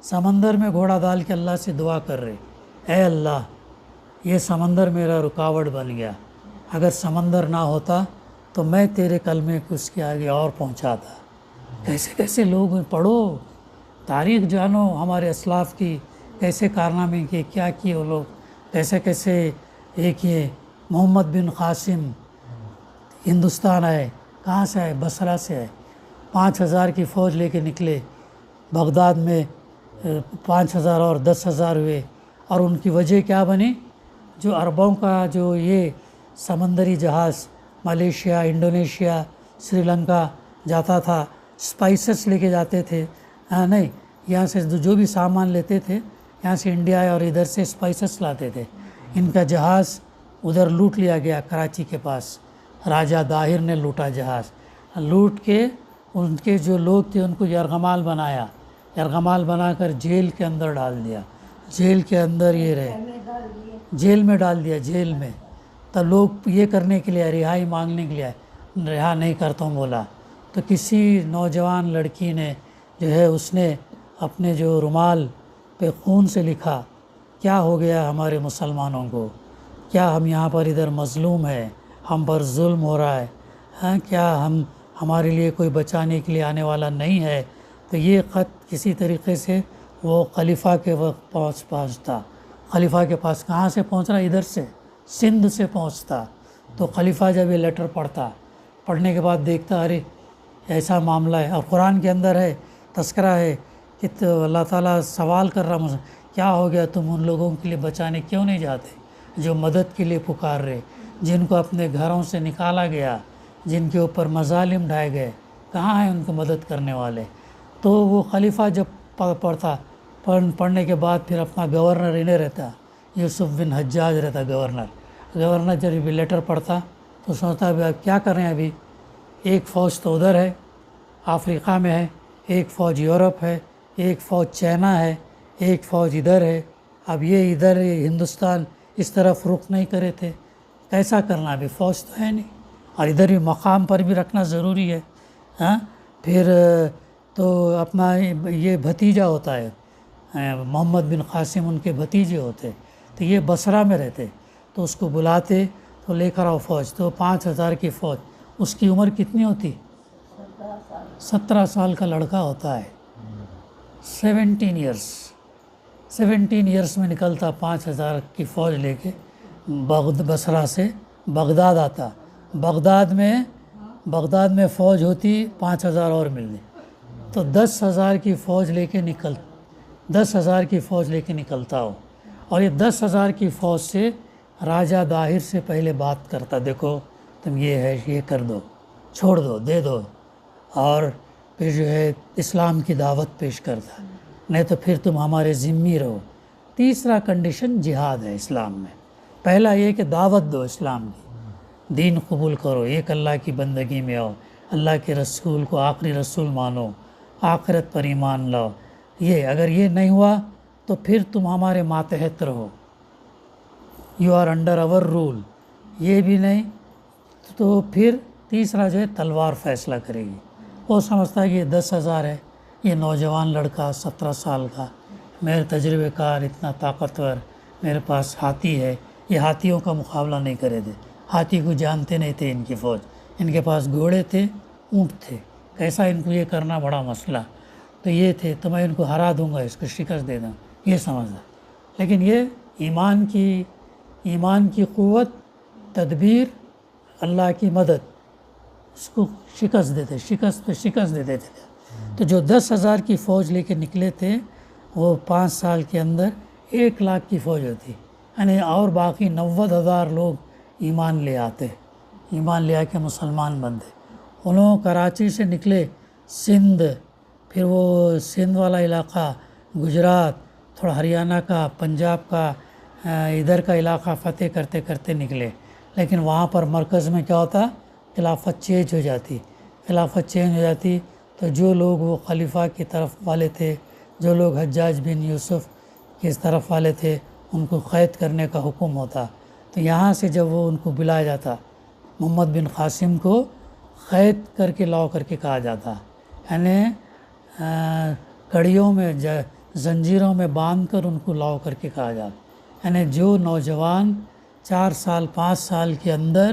سمندر میں گھوڑا ڈال کے اللہ سے دعا کر رہے، اے اللہ یہ سمندر میرا رکاوٹ بن گیا، اگر سمندر نہ ہوتا تو میں تیرے کلمے کو اس کے آگے اور پہنچاتا. کیسے کیسے لوگ، پڑھو تاریخ، جانو ہمارے اسلاف کی کیسے کارنامے کیے، کیا کیے وہ لوگ، کیسے کیسے ایک یہ محمد بن قاسم ہندوستان آئے. کہاں سے آئے؟ بصرہ سے آئے. 5000 کی فوج لے کے نکلے. بغداد میں 5000 اور 10,000 ہوئے. اور ان کی وجہ کیا بنی؟ جو عربوں کا جو یہ سمندری جہاز ملیشیا، انڈونیشیا، سری لنکا جاتا تھا، اسپائسز لے کے جاتے تھے. نہیں، یہاں سے جو بھی سامان لیتے تھے یہاں سے انڈیا اور ادھر سے اسپائسز لاتے تھے. ان کا جہاز ادھر لوٹ لیا گیا کراچی کے پاس. راجہ داہر نے لوٹا جہاز. لوٹ کے ان کے جو لوگ تھے ان کو یرغمال بنایا، یرغمال بنا کر جیل کے اندر ڈال دیا. جیل کے اندر یہ رہے، جیل میں ڈال دیا، جیل میں. تو لوگ یہ کرنے کے لیے، رہائی مانگنے کے لیے، رہا نہیں کرتا ہوں بولا. تو کسی نوجوان لڑکی نے جو ہے اس نے اپنے جو رومال پہ خون سے لکھا، کیا ہو گیا ہمارے مسلمانوں کو، کیا ہم یہاں پر ادھر مظلوم ہے، ہم پر ظلم ہو رہا ہے، کیا ہمارے لیے کوئی بچانے کے لیے آنے والا نہیں ہے. تو یہ خط کسی طریقے سے وہ خلیفہ کے وقت پہنچتا. خلیفہ کے پاس کہاں سے پہنچ رہا؟ ادھر سے، سندھ سے پہنچتا. تو خلیفہ جب یہ لیٹر پڑھتا، پڑھنے کے بعد دیکھتا ارے ایسا معاملہ ہے. اور قرآن کے اندر ہے، تذکرہ ہے کہ تو اللہ تعالیٰ سوال کر رہا مجھے، کیا ہو گیا تم ان لوگوں کے لیے بچانے کیوں نہیں جاتے جو مدد کے لیے پکار رہے، جن کو اپنے گھروں سے نکالا گیا، جن کے اوپر مظالم ڈھائے گئے، کہاں ہیں ان کو مدد کرنے والے. تو وہ خلیفہ جب پڑھتا، پڑھنے کے بعد پھر اپنا گورنر انہیں رہتا، یوسف بن حجاج رہتا گورنر جب بھی لیٹر پڑھتا تو سوچتا ابھی کیا کر رہے ہیں. ابھی ایک فوج تو ادھر ہے افریقہ میں ہے، ایک فوج یورپ ہے، ایک فوج چائنا ہے، ایک فوج ادھر ہے. اب یہ ادھر ہندوستان اس طرف رخ نہیں کرے تھے، کیسا کرنا؟ ابھی فوج تو ہے نہیں، اور ادھر بھی مقام پر بھی رکھنا ضروری ہے. پھر تو اپنا یہ بھتیجا ہوتا ہے محمد بن قاسم، ان کے بھتیجے ہوتے، تو یہ بصرہ میں رہتے. تو اس کو بلاتے تو لے کر آؤ فوج. تو 5000 کی فوج. اس کی عمر کتنی ہوتی؟ 17 سال کا لڑکا ہوتا ہے. 17 ایئرس میں نکلتا 5000 کی فوج لے کے بصرہ سے بغداد آتا. بغداد میں فوج ہوتی 5000 اور ملنے، تو 10,000 کی فوج لے کے 10,000 کی فوج لے کے نکلتا ہو. اور یہ 10,000 کی فوج سے راجہ داہر سے پہلے بات کرتا، دیکھو تم یہ ہے، یہ کر دو، چھوڑ دو، دے دو، اور پھر جو ہے اسلام کی دعوت پیش کرتا، نہیں تو پھر تم ہمارے ذمہ رہو. تیسرا کنڈیشن جہاد ہے اسلام میں. پہلا یہ کہ دعوت دو اسلام کی، دین قبول کرو، ایک اللہ کی بندگی میں آؤ، اللہ کے رسول کو آخری رسول مانو، آخرت پر ایمان لاؤ. یہ اگر یہ نہیں ہوا تو پھر تم ہمارے ماتحت رہو، you are under our rule, یہ بھی نہیں تو پھر تیسرا جو ہے تلوار فیصلہ کرے گی۔ وہ سمجھتا ہے کہ یہ 10,000 ہے، یہ نوجوان لڑکا 17 سال کا، میرے تجربے کار، اتنا طاقتور، میرے پاس ہاتھی ہے، یہ ہاتھیوں کا مقابلہ نہیں کرے تھے، ہاتھی کو جانتے نہیں تھے ان کی فوج، ان کے پاس گھوڑے تھے، اونٹ تھے، کیسا ان کو یہ کرنا بڑا مسئلہ، تو یہ تھے تو میں ان کو ہرا دوں گا، اس کو شکست دے دوں، یہ سمجھا۔ لیکن یہ ایمان کی قوت، تدبیر، اللہ کی مدد اس کو شکست دیتے، شکست پہ شکست دے دیتے تھے۔ تو جو 10,000 کی فوج لے کے نکلے تھے وہ 5 سال کے اندر 1,00,000 کی فوج ہوتی، یعنی اور باقی 90,000 لوگ ایمان لے آتے، ایمان لے آ کے مسلمان بنتے۔ انہوں کراچی سے نکلے سندھ، پھر وہ سندھ والا علاقہ، گجرات، تھوڑا ہریانہ کا، پنجاب کا، ادھر کا علاقہ فتح کرتے کرتے نکلے، لیکن وہاں پر مرکز میں کیا ہوتا، خلافت چینج ہو جاتی، خلافت چینج ہو جاتی تو جو لوگ وہ خلیفہ کی طرف والے تھے، جو لوگ حجاج بن یوسف کی طرف والے تھے، ان کو قید کرنے کا حکم ہوتا۔ تو یہاں سے جب وہ ان کو بلایا جاتا، محمد بن قاسم کو قید کر کے لاؤ کر کے کہا جاتا، یعنی کڑیوں میں، زنجیروں میں باندھ کر ان کو لاؤ کر کے کہا جاتا، یعنی جو نوجوان 4 سال 5 سال کے اندر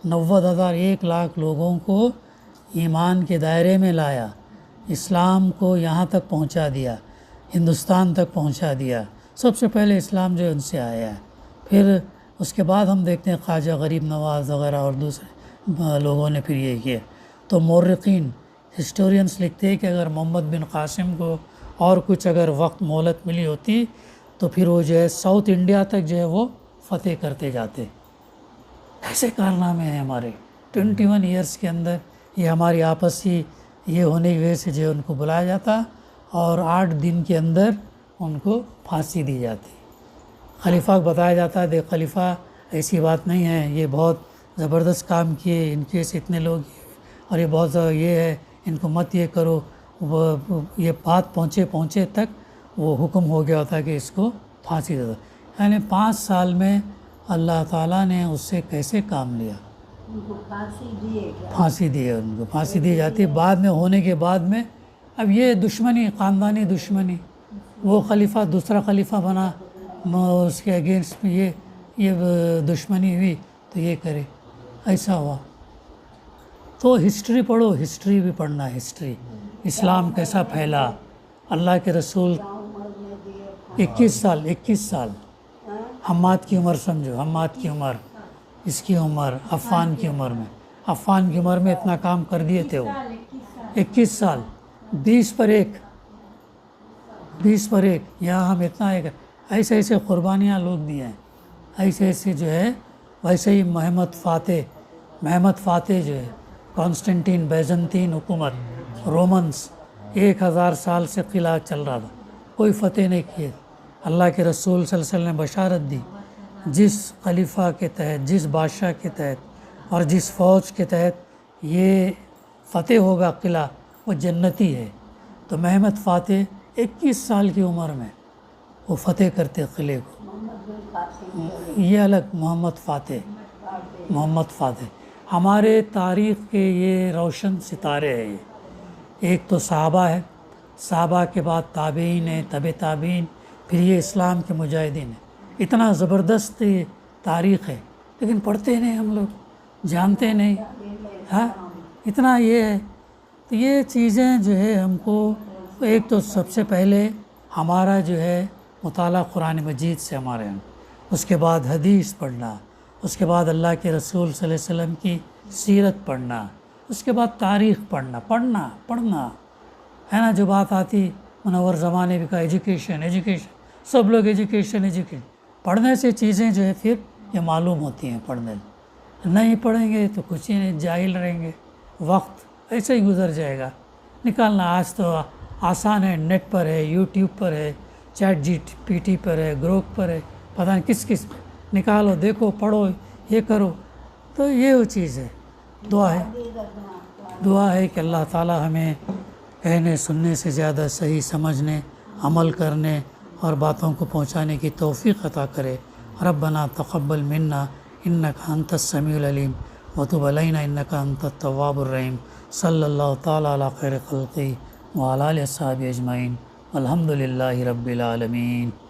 90,000 1,00,000 لوگوں کو ایمان کے دائرے میں لایا، اسلام کو یہاں تک پہنچا دیا، ہندوستان تک پہنچا دیا، سب سے پہلے اسلام جو ان سے آیا ہے۔ پھر اس کے بعد ہم دیکھتے ہیں خواجہ غریب نواز وغیرہ اور دوسرے لوگوں نے پھر یہ کیا۔ تو مورخین، ہسٹورینس لکھتے ہیں کہ اگر محمد بن قاسم کو اور کچھ اگر وقت مہلت ملی ہوتی تو پھر وہ جو ہے ساؤتھ انڈیا تک جو ہے وہ فتح کرتے جاتے۔ ایسے کارنامے ہیں ہمارے 21 ایئرس کے اندر، یہ ہماری آپسی یہ ہونے کی وجہ سے جو ان کو بلایا جاتا اور 8 دن کے اندر ان کو پھانسی دی جاتی۔ خلیفہ کو بتایا جاتا ہے، دیکھ خلیفہ ایسی بات نہیں ہے، یہ بہت زبردست کام کیے، ان کے سے اتنے لوگ اور یہ بہت یہ ہے، ان کو مت یہ کرو۔ یہ بات پہنچے تک وہ حکم ہو گیا ہوتا کہ اس کو پھانسی دے دو۔ یعنی 5 سال میں اللہ تعالیٰ نے اس سے کیسے کام لیا، پھانسی دی ہے، ان کو پھانسی دی جاتی ہے۔ بعد میں ہونے کے بعد میں اب یہ دشمنی، خاندانی دشمنی، وہ خلیفہ دوسرا خلیفہ بنا، اس کے اگینسٹ میں یہ دشمنی ہوئی تو یہ کرے، ایسا ہوا۔ تو ہسٹری پڑھو، ہسٹری بھی پڑھنا، ہسٹری اسلام کیسا پھیلا۔ اللہ کے رسول 21 سال حماد کی عمر سمجھو، حماد کی عمر، اس کی عمر، عفان کی عمر میں اتنا کام کر دیے تھے وہ 21 سال، 20 پر ایک، یہاں ہم اتنا ایسے قربانیاں لوگ دیے ہیں، ایسے جو ہے۔ ویسے ہی محمد فاتح جو ہے، کانسٹنٹین بیزنطین حکومت، رومنس 1000 سال سے قلعہ چل رہا تھا، کوئی فتح نہیں کیے۔ اللہ کے رسول صلی اللہ علیہ وسلم نے بشارت دی، جس خلیفہ کے تحت، جس بادشاہ کے تحت اور جس فوج کے تحت یہ فتح ہوگا قلعہ، وہ جنتی ہے۔ تو محمد فاتح 21 سال کی عمر میں وہ فتح کرتے قلعے کو، یہ الگ محمد فاتح ہمارے تاریخ کے یہ روشن ستارے ہیں۔ ایک تو صحابہ ہے، صحابہ کے بعد تابعین ہیں، تابعین، پھر یہ اسلام کے مجاہدین ہیں۔ اتنا زبردست تاریخ ہے، لیکن پڑھتے نہیں ہم لوگ، جانتے نہیں، ہاں اتنا یہ ہے۔ تو یہ چیزیں جو ہے ہم کو، ایک تو سب سے پہلے ہمارا جو ہے مطالعہ قرآن مجید سے ہمارے یہاں، اس کے بعد حدیث پڑھنا، اس کے بعد اللہ کے رسول صلی اللہ علیہ وسلم کی سیرت پڑھنا، اس کے بعد تاریخ پڑھنا ہے نا۔ جو بات آتی منور زمانے بھی کا ایجوکیشن، سب لوگ ایجوکیشن پڑھنے سے چیزیں جو ہے پھر یہ معلوم ہوتی ہیں۔ پڑھنے نہیں پڑھیں گے تو کچھ ہی نہیں، جاہل رہیں گے، وقت ایسے ہی گزر جائے گا نکالنا۔ آج تو آسان ہے، نیٹ پر ہے، یوٹیوب پر ہے، چیٹ GPT پر ہے، گروک پر ہے، پتہ نہیں کس نکالو، دیکھو، پڑھو، یہ کرو۔ تو یہ وہ چیز ہے۔ دعا ہے کہ اللہ تعالیٰ ہمیں کہنے سننے سے زیادہ صحیح سمجھنے، عمل کرنے اور باتوں کو پہنچانے کی توفیق عطا کرے۔ ربنا تقبل منا انک انت السمیع العلیم وتب علینا انک انت التواب الرحیم۔ صلی اللہ تعالیٰ علی خیر خلقہ وعلی آلہ وصحبہ اجمعین، الحمد للہ رب العالمین۔